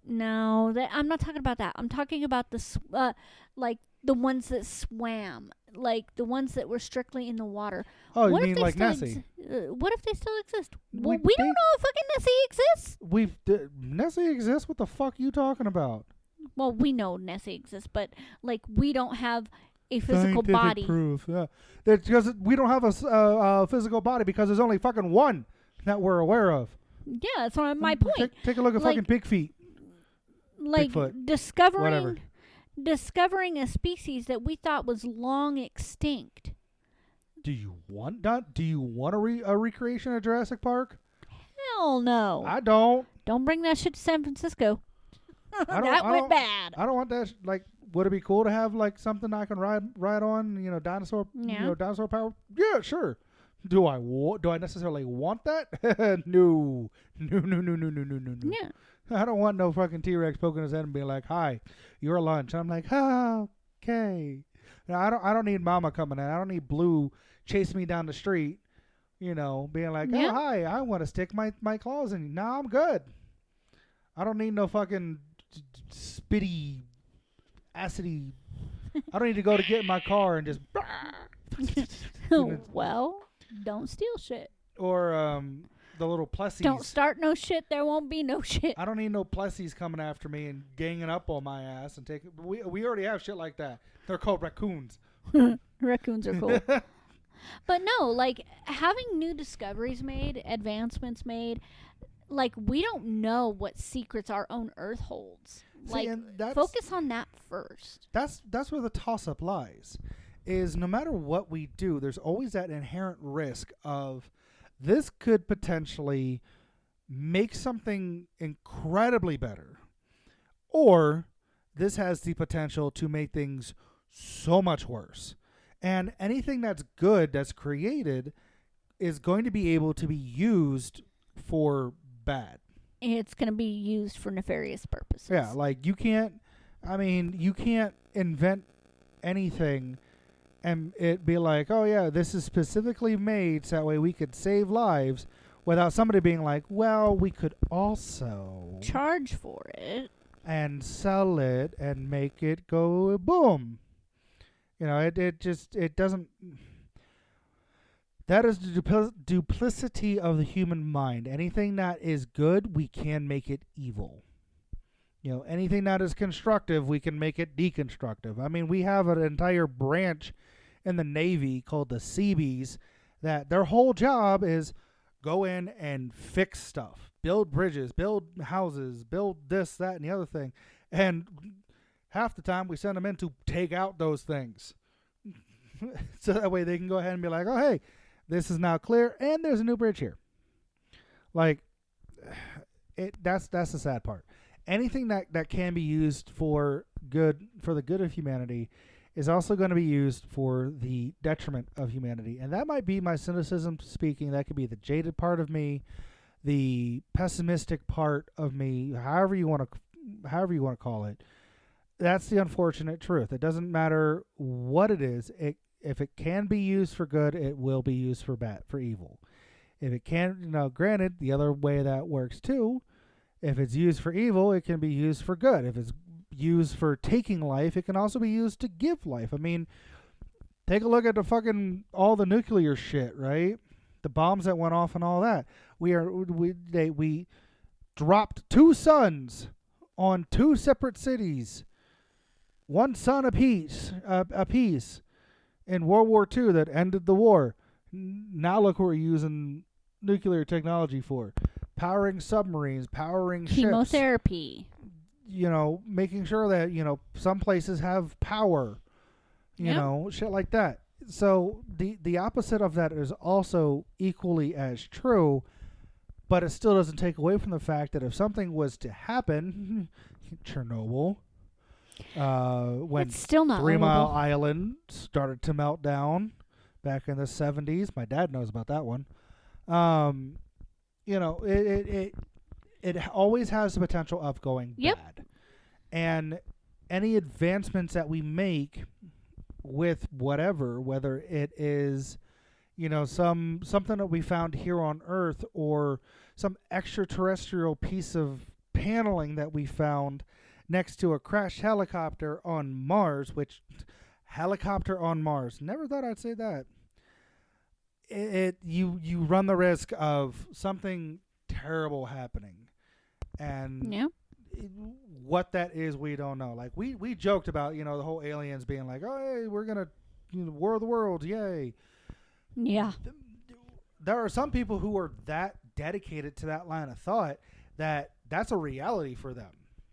Speaker 2: No, I'm not talking about that. I'm talking about like the ones that swam, like the ones that were strictly in the water.
Speaker 1: Oh, you mean like Nessie?
Speaker 2: What if they still exist? Well, we don't know if fucking Nessie exists.
Speaker 1: Nessie exists? What the fuck are you talking about?
Speaker 2: Well, we know Nessie exists, but like we don't have a physical body.
Speaker 1: Proof. Yeah, because we don't have a physical body because there's only fucking one that we're aware of.
Speaker 2: Yeah, that's my point.
Speaker 1: Take a look at fucking Big Feet.
Speaker 2: Like
Speaker 1: Bigfoot.
Speaker 2: discovering a species that we thought was long extinct.
Speaker 1: Do you want a recreation of Jurassic Park?
Speaker 2: Hell no.
Speaker 1: I don't.
Speaker 2: Don't bring that shit to San Francisco. That went bad.
Speaker 1: I don't want that. Like, would it be cool to have like something I can ride on? Dinosaur.
Speaker 2: Yeah.
Speaker 1: Dinosaur power. Yeah, sure. Do I necessarily want that? No.
Speaker 2: Yeah.
Speaker 1: I don't want no fucking T-Rex poking his head and being like, "Hi, your lunch." I'm like, "Oh, okay." Now, I don't need Mama coming in. I don't need Blue chasing me down the street. Being like, "Oh, hi, I want to stick my claws in you." No, I'm good. I don't need no fucking spitty, acidy I don't need to go to get in my car and just.
Speaker 2: Well, don't steal shit.
Speaker 1: Or the little plussies.
Speaker 2: Don't start no shit. There won't be no shit.
Speaker 1: I don't need no plussies coming after me and ganging up on my ass and taking. We already have shit like that. They're called raccoons.
Speaker 2: Raccoons are cool. But no, like having new discoveries made, advancements made, like we don't know what secrets our own Earth holds.
Speaker 1: See,
Speaker 2: like focus on that first.
Speaker 1: That's where the toss-up lies. Is no matter what we do, there's always that inherent risk of this could potentially make something incredibly better, or this has the potential to make things so much worse. And anything that's good, that's created, is going to be able to be used for bad.
Speaker 2: It's going to be used for nefarious purposes.
Speaker 1: Yeah, like you can't invent anything and it be like, oh yeah, this is specifically made so that way we could save lives, without somebody being like, well, we could also
Speaker 2: charge for it
Speaker 1: and sell it and make it go boom. You know, it doesn't. That is the duplicity of the human mind. Anything that is good, we can make it evil. You know, anything that is constructive, we can make it deconstructive. I mean, we have an entire branch in the Navy called the Seabees that their whole job is go in and fix stuff, build bridges, build houses, build this, that, and the other thing. And half the time we send them in to take out those things. So that way they can go ahead and be like, oh, hey, this is now clear and there's a new bridge here. Like, that's the sad part. Anything that can be used for good, for the good of humanity, is also going to be used for the detriment of humanity. And that might be my cynicism speaking. That could be the jaded part of me, the pessimistic part of me, however you want to call it. That's the unfortunate truth. It doesn't matter what it is. If it can be used for good, it will be used for bad, for evil. If it can, granted, the other way that works too, if it's used for evil, it can be used for good. If it's used for taking life, it can also be used to give life. I mean, take a look at all the nuclear shit, right? The bombs that went off and all that. We dropped 2 suns on 2 separate cities, 1 sun apiece in World War II that ended the war. Now look what we're using nuclear technology for. Powering submarines, powering
Speaker 2: chemotherapy.
Speaker 1: Ships, making sure that, some places have power, shit like that. So the opposite of that is also equally as true, but it still doesn't take away from the fact that if something was to happen, Chernobyl, when
Speaker 2: it's still not
Speaker 1: 3 Mile Island started to melt down back in the 70s, my dad knows about that one. It always has the potential of going bad. And any advancements that we make with whether it is, something that we found here on Earth or some extraterrestrial piece of paneling that we found next to a crashed helicopter on Mars, helicopter on Mars. Never thought I'd say that. You run the risk of something terrible happening, and what that is, we don't know. Like we joked about, the whole aliens being like, oh, hey, we're gonna war of the worlds, yay.
Speaker 2: Yeah.
Speaker 1: There are some people who are that dedicated to that line of thought that that's a reality for them.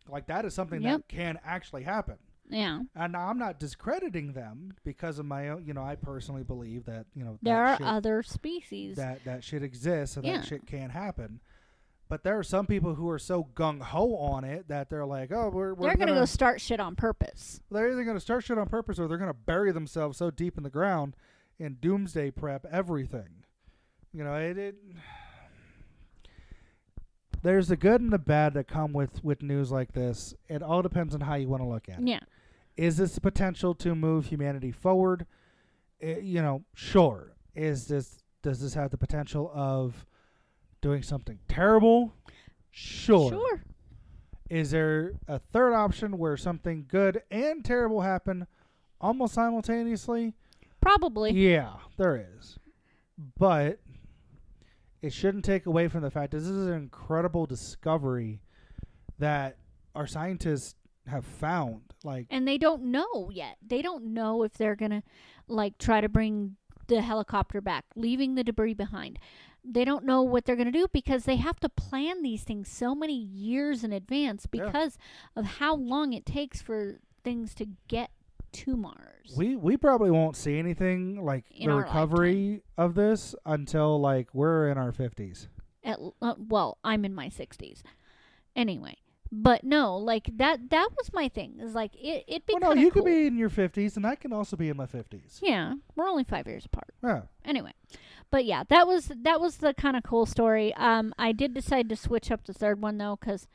Speaker 1: Like that is something that can actually happen.
Speaker 2: Yeah.
Speaker 1: And I'm not discrediting them because of my own, I personally believe that,
Speaker 2: there are other species.
Speaker 1: That shit exists and that shit can happen. But there are some people who are so gung-ho on it that they're like, oh,
Speaker 2: they're going to go start shit on purpose.
Speaker 1: They're either going to start shit on purpose or they're going to bury themselves so deep in the ground and doomsday prep everything. There's the good and the bad that come with news like this. It all depends on how you want to look at it.
Speaker 2: Yeah.
Speaker 1: Is this the potential to move humanity forward? Sure. Does this have the potential of doing something terrible? Sure. Is there a third option where something good and terrible happen almost simultaneously.
Speaker 2: Probably.
Speaker 1: Yeah, there is. But it shouldn't take away from the fact that this is an incredible discovery that our scientists have found. Like,
Speaker 2: And they don't know yet. They don't know if they're going to like try to bring the helicopter back, leaving the debris behind. They don't know what they're going to do because they have to plan these things so many years in advance because of how long it takes for things to get to Mars.
Speaker 1: We probably won't see anything like
Speaker 2: In
Speaker 1: the
Speaker 2: our
Speaker 1: recovery of this until like we're in our 50s.
Speaker 2: Well, I'm in my 60s. Anyway, but no, like that was my thing. Is like it'd be
Speaker 1: Well, no,
Speaker 2: cool.
Speaker 1: you could be in your 50s and I can also be in my 50s.
Speaker 2: Yeah, we're only 5 years apart.
Speaker 1: Yeah.
Speaker 2: Anyway, but yeah, that was the kind of cool story. I did decide to switch up the third one though, because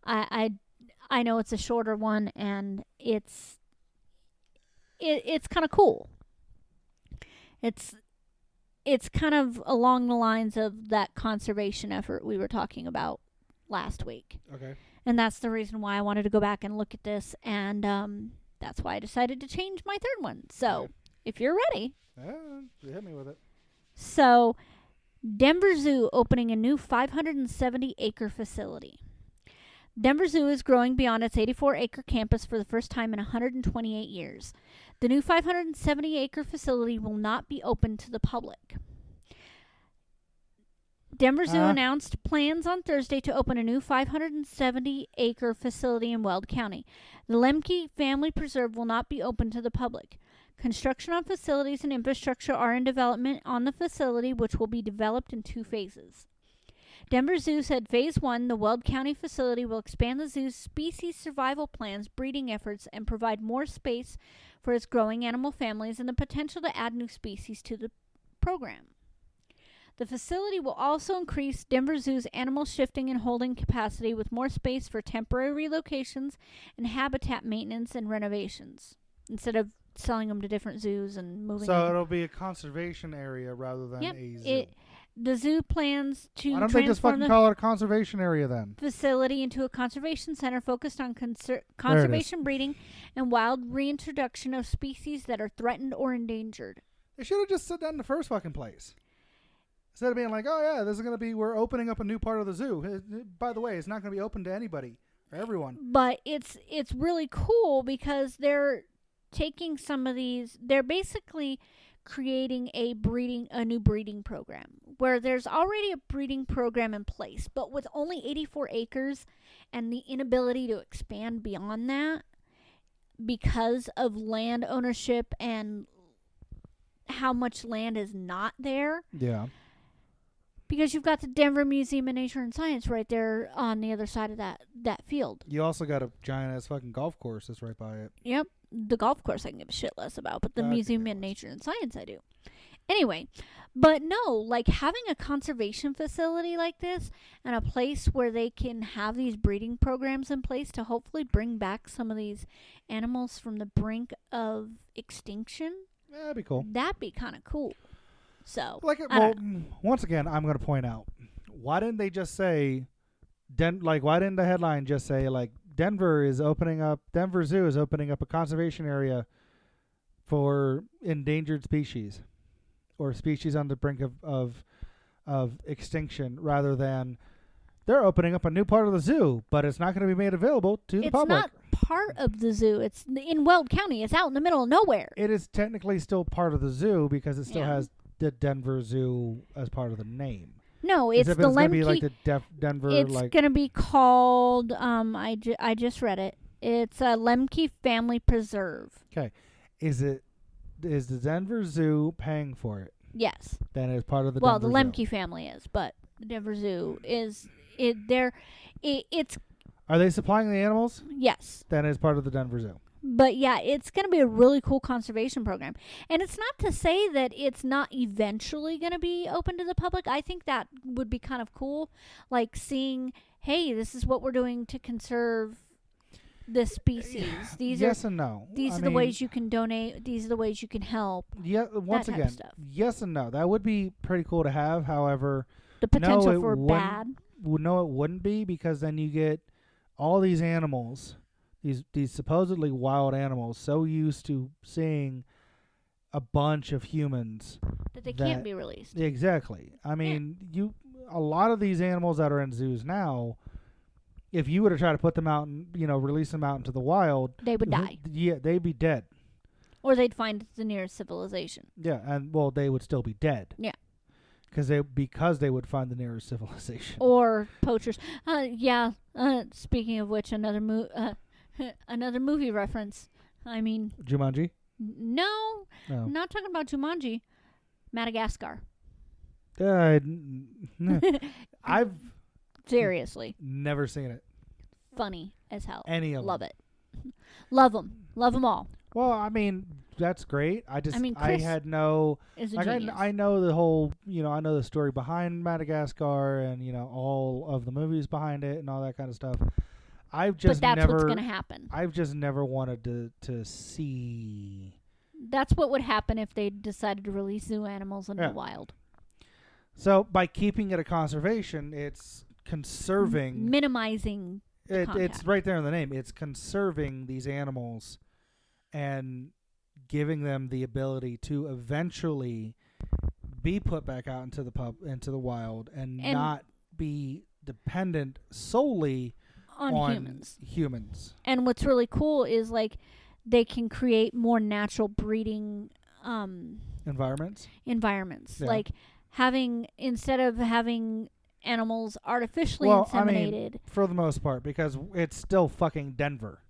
Speaker 2: I know it's a shorter one and it's kind of cool. It's kind of along the lines of that conservation effort we were talking about last week.
Speaker 1: Okay.
Speaker 2: And that's the reason why I wanted to go back and look at this, and that's why I decided to change my third one. So, if you're ready.
Speaker 1: Hit me with it.
Speaker 2: So, Denver Zoo opening a new 570-acre facility. Denver Zoo is growing beyond its 84-acre campus for the first time in 128 years. The new 570-acre facility will not be open to the public. Denver Zoo announced plans on Thursday to open a new 570-acre facility in Weld County. The Lemke Family Preserve will not be open to the public. Construction on facilities and infrastructure are in development on the facility, which will be developed in 2 phases. Denver Zoo said Phase 1, the Weld County facility, will expand the zoo's species survival plans, breeding efforts, and provide more space for its growing animal families and the potential to add new species to the program. The facility will also increase Denver Zoo's animal shifting and holding capacity with more space for temporary relocations and habitat maintenance and renovations, instead of selling them to different zoos and moving them.
Speaker 1: So it'll be a conservation area rather than a zoo.
Speaker 2: The zoo plans to
Speaker 1: Why don't they just fucking call it a conservation area then?
Speaker 2: Facility into a conservation center focused on conservation breeding and wild reintroduction of species that are threatened or endangered.
Speaker 1: They should have just said that in the first fucking place. Instead of being like, oh yeah, this is going to be, we're opening up a new part of the zoo. By the way, it's not going to be open to anybody or everyone.
Speaker 2: But it's really cool because they're taking some of these, they're basically creating a new breeding program where there's already a breeding program in place, but with only 84 acres and the inability to expand beyond that because of land ownership and how much land is not there.
Speaker 1: Yeah.
Speaker 2: Because you've got the Denver Museum of Nature and Science right there on the other side of that field.
Speaker 1: You also got a giant-ass fucking golf course that's right by it.
Speaker 2: Yep. The golf course I can give a shit less about, but the Museum of Nature and Science I do. Anyway, but no, like having a conservation facility like this and a place where they can have these breeding programs in place to hopefully bring back some of these animals from the brink of extinction.
Speaker 1: Yeah, that'd be cool.
Speaker 2: That'd be kind of cool. So,
Speaker 1: once again, I'm going to point out, why didn't they just say, why didn't the headline just say, like, Denver Zoo is opening up a conservation area for endangered species or species on the brink of extinction, rather than they're opening up a new part of the zoo, but it's not going to be made available to the public.
Speaker 2: It's not part of the zoo. It's in Weld County. It's out in the middle of nowhere.
Speaker 1: It is technically still part of the zoo because it still has the Denver Zoo as part of the name.
Speaker 2: No, it's the Lemke.
Speaker 1: It's going to be like the Denver.
Speaker 2: It's going to be called. I just read it. It's a Lemke Family Preserve.
Speaker 1: Okay, is the Denver Zoo paying for it?
Speaker 2: Yes.
Speaker 1: Then it's part of the.
Speaker 2: Well,
Speaker 1: Denver
Speaker 2: the
Speaker 1: Zoo.
Speaker 2: Lemke family is, but the Denver Zoo is it. It's.
Speaker 1: Are they supplying the animals?
Speaker 2: Yes.
Speaker 1: Then it's part of the Denver Zoo.
Speaker 2: But yeah, it's going to be a really cool conservation program. And it's not to say that it's not eventually going to be open to the public. I think that would be kind of cool. Like seeing, hey, this is what we're doing to conserve this species. These
Speaker 1: and no.
Speaker 2: These are the ways you can donate. These are the ways you can help.
Speaker 1: Yeah, once again, yes and no. That would be pretty cool to have. However,
Speaker 2: the potential for bad.
Speaker 1: No, it wouldn't be, because then you get all these animals these supposedly wild animals, so used to seeing a bunch of humans
Speaker 2: That they can't be released.
Speaker 1: Exactly. I mean, a lot of these animals that are in zoos now, if you were to try to put them out and release them out into the wild,
Speaker 2: They would die.
Speaker 1: Yeah, they'd be dead.
Speaker 2: Or they'd find the nearest civilization.
Speaker 1: Yeah, and well, they would still be dead.
Speaker 2: Yeah.
Speaker 1: Because they would find the nearest civilization.
Speaker 2: Or poachers. Speaking of which, another movie reference. I mean,
Speaker 1: Jumanji?
Speaker 2: no,
Speaker 1: No.
Speaker 2: I'm not talking about Jumanji. Madagascar.
Speaker 1: I've
Speaker 2: Seriously.
Speaker 1: never seen it.
Speaker 2: Funny as hell.
Speaker 1: Any of them.
Speaker 2: Love it. Love them. Love them all.
Speaker 1: Well, I mean, that's great. I
Speaker 2: Chris
Speaker 1: had no...
Speaker 2: is a
Speaker 1: Like
Speaker 2: genius.
Speaker 1: I know the whole, I know the story behind Madagascar and, all of the movies behind it and all that kind of stuff. I've just
Speaker 2: but that's
Speaker 1: never...
Speaker 2: what's going to happen.
Speaker 1: I've just never wanted to see...
Speaker 2: That's what would happen if they decided to release zoo animals in the wild.
Speaker 1: So, by keeping it a conservation, it's conserving...
Speaker 2: Minimizing the contact.
Speaker 1: It's right there in the name. It's conserving these animals and giving them the ability to eventually be put back out into the wild and not be dependent solely on humans.
Speaker 2: And what's really cool is like they can create more natural breeding
Speaker 1: environments.
Speaker 2: Yeah. Like instead of having animals artificially inseminated.
Speaker 1: I mean, for the most part, because it's still fucking Denver.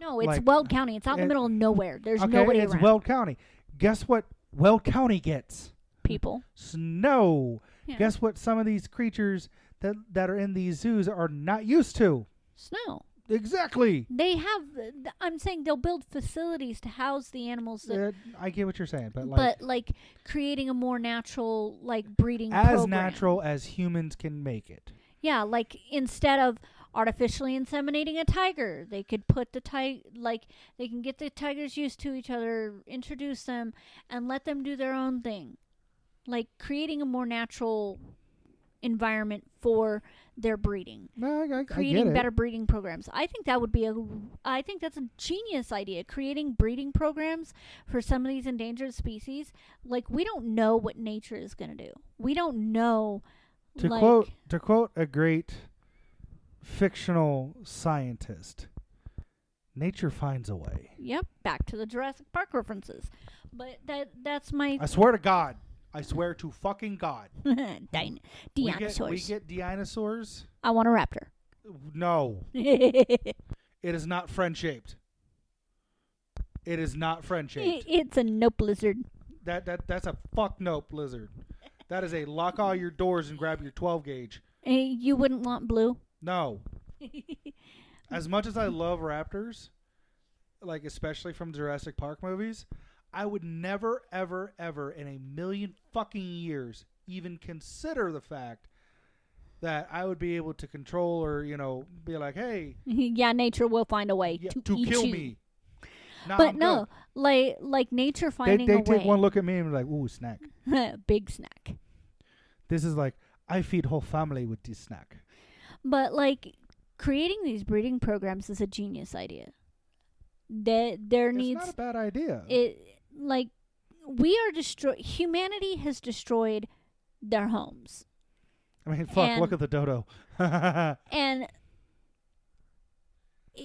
Speaker 2: No, it's Weld County. It's out in the middle of nowhere. There's nobody around.
Speaker 1: It's Weld County. Guess what Weld County gets?
Speaker 2: People.
Speaker 1: Snow.
Speaker 2: Yeah.
Speaker 1: Guess what some of these creatures that are in these zoos are not used to?
Speaker 2: Snow.
Speaker 1: Exactly.
Speaker 2: They have... I'm saying they'll build facilities to house the animals.
Speaker 1: I get what you're saying, but
Speaker 2: creating a more natural breeding
Speaker 1: as
Speaker 2: program.
Speaker 1: natural as humans can make it.
Speaker 2: Yeah, instead of artificially inseminating a tiger, they could put the they can get the tigers used to each other, introduce them, and let them do their own thing. Like creating a more natural environment for their breeding.
Speaker 1: No,
Speaker 2: creating better breeding programs. I think that's a genius idea. Creating breeding programs for some of these endangered species. Like we don't know what nature is going to do. We don't know.
Speaker 1: To quote a great fictional scientist, nature finds a way.
Speaker 2: Yep, back to the Jurassic Park references. But that's my...
Speaker 1: I swear to God. I swear to fucking God.
Speaker 2: Dinosaurs.
Speaker 1: We get dinosaurs?
Speaker 2: I want a raptor.
Speaker 1: No. It is not friend-shaped. It is not friend-shaped.
Speaker 2: It's a nope lizard.
Speaker 1: That's a fuck nope lizard. That is a lock all your doors and grab your 12 gauge.
Speaker 2: You wouldn't want blue?
Speaker 1: No. As much as I love raptors, especially from Jurassic Park movies, I would never, ever, ever in a million fucking years even consider the fact that I would be able to control or, be like, hey.
Speaker 2: Yeah, nature will find a way to eat
Speaker 1: kill
Speaker 2: you.
Speaker 1: Me. Nah,
Speaker 2: but no, like nature finding a way.
Speaker 1: They take one look at me and be like, ooh, snack.
Speaker 2: Big snack.
Speaker 1: This is I feed whole family with this snack.
Speaker 2: But creating these breeding programs is a genius idea. It's
Speaker 1: not a bad idea.
Speaker 2: Humanity has destroyed their homes.
Speaker 1: I mean, fuck, look at the dodo.
Speaker 2: And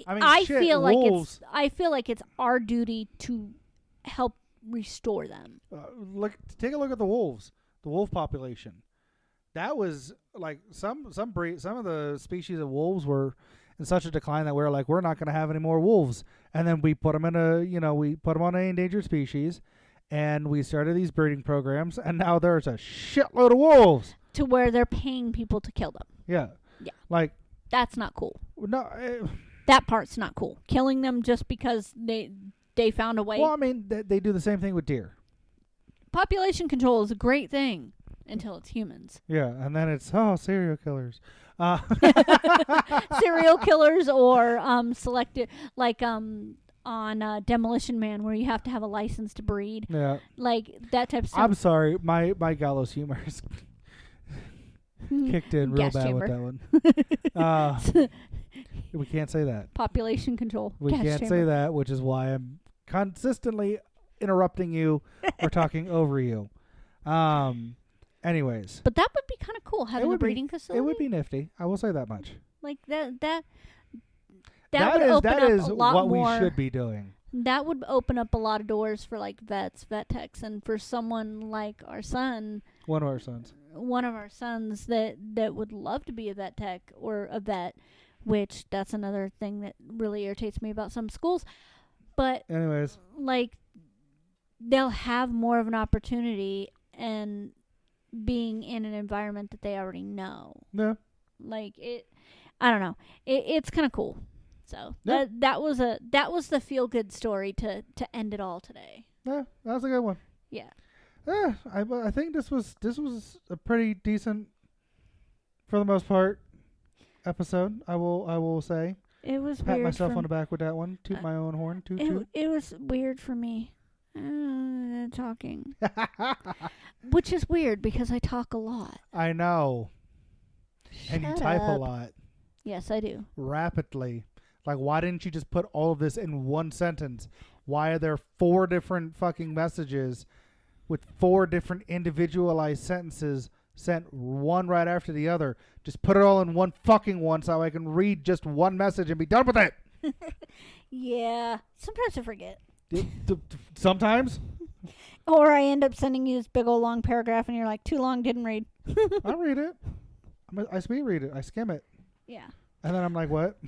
Speaker 1: I feel wolves.
Speaker 2: I feel like it's our duty to help restore them.
Speaker 1: Take a look at the wolves. The wolf population. That was some of the species of wolves were in such a decline that we're not going to have any more wolves. And then we put them we put them on an endangered species, and we started these breeding programs, and now there's a shitload of wolves.
Speaker 2: To where they're paying people to kill them.
Speaker 1: Yeah.
Speaker 2: Yeah. That's not cool.
Speaker 1: No.
Speaker 2: That part's not cool. Killing them just because they found a way.
Speaker 1: Well, I mean, they do the same thing with deer.
Speaker 2: Population control is a great thing until it's humans.
Speaker 1: Yeah, and then it's serial killers.
Speaker 2: Serial killers or selected on Demolition Man, where you have to have a license to breed.
Speaker 1: Yeah,
Speaker 2: that type of stuff.
Speaker 1: I'm sorry, my gallows humor is kicked in real bad with that one. We can't say that.
Speaker 2: Population control.
Speaker 1: We
Speaker 2: Gas
Speaker 1: can't
Speaker 2: chamber.
Speaker 1: say that, which is why I'm consistently interrupting you or talking over you. Anyways.
Speaker 2: But that would be kind of cool, having a breeding facility.
Speaker 1: It would be nifty. I will say that much.
Speaker 2: Like that would open
Speaker 1: that
Speaker 2: up
Speaker 1: is
Speaker 2: a lot
Speaker 1: what
Speaker 2: more.
Speaker 1: We should be doing.
Speaker 2: That would open up a lot of doors for like vets, vet techs, and for someone like our son.
Speaker 1: One of our sons that would love to be a vet tech or a vet, which that's another thing that really irritates me about some schools. But anyways,
Speaker 2: like they'll have more of an opportunity and being in an environment that they already know.
Speaker 1: Yeah.
Speaker 2: Like I don't know. It's kind of cool. So
Speaker 1: yeah.
Speaker 2: that was the feel good story to end it all today.
Speaker 1: Yeah, that was a good one.
Speaker 2: Yeah.
Speaker 1: Yeah, I think this was a pretty decent, for the most part, episode. I will say.
Speaker 2: It was
Speaker 1: pat
Speaker 2: weird.
Speaker 1: Myself on the back with that one. Toot my own horn. Toot toot.
Speaker 2: It was weird for me. Talking. Which is weird because I talk a lot.
Speaker 1: I know. And you type
Speaker 2: up.
Speaker 1: a lot.
Speaker 2: Yes, I do.
Speaker 1: Rapidly. Like, why didn't you just put all of this in one sentence? Why are there 4 different fucking messages with 4 different individualized sentences sent one right after the other? Just put it all in one fucking one so I can read just one message and be done with it.
Speaker 2: Yeah. Sometimes I forget.
Speaker 1: Sometimes.
Speaker 2: Or I end up sending you this big old long paragraph and you're like, too long, didn't read.
Speaker 1: I read it. I speed read it. I skim it.
Speaker 2: Yeah.
Speaker 1: And then I'm like, what?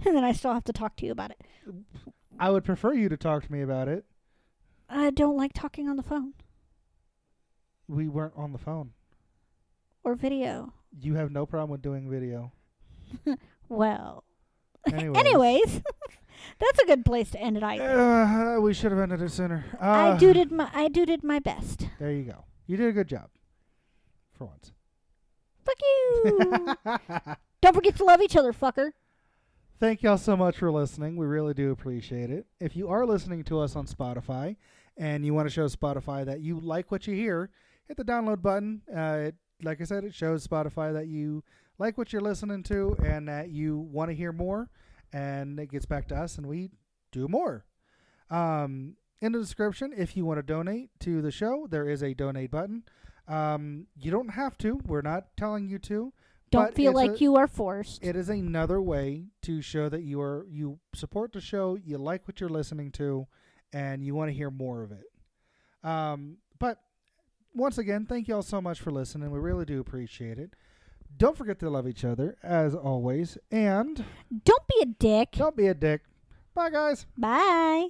Speaker 2: And then I still have to talk to you about it.
Speaker 1: I would prefer you to talk to me about it.
Speaker 2: I don't like talking on the phone.
Speaker 1: We weren't on the phone.
Speaker 2: Or video.
Speaker 1: You have no problem with doing video.
Speaker 2: Well.
Speaker 1: Anyways.
Speaker 2: That's a good place to end it.
Speaker 1: We should have ended it sooner.
Speaker 2: I did my best.
Speaker 1: There you go. You did a good job. For once.
Speaker 2: Fuck you. Don't forget to love each other, fucker.
Speaker 1: Thank y'all so much for listening. We really do appreciate it. If you are listening to us on Spotify and you want to show Spotify that you like what you hear, hit the download button. Like I said, it shows Spotify that you like what you're listening to and that you want to hear more. And it gets back to us and we do more. In the description, if you want to donate to the show, there is a donate button. You don't have to. We're not telling you to.
Speaker 2: Don't feel like you are forced.
Speaker 1: It is another way to show that you support the show, you like what you're listening to, and you want to hear more of it. But once again, thank you all so much for listening. We really do appreciate it. Don't forget to love each other, as always. And
Speaker 2: don't be a dick.
Speaker 1: Don't be a dick. Bye, guys.
Speaker 2: Bye.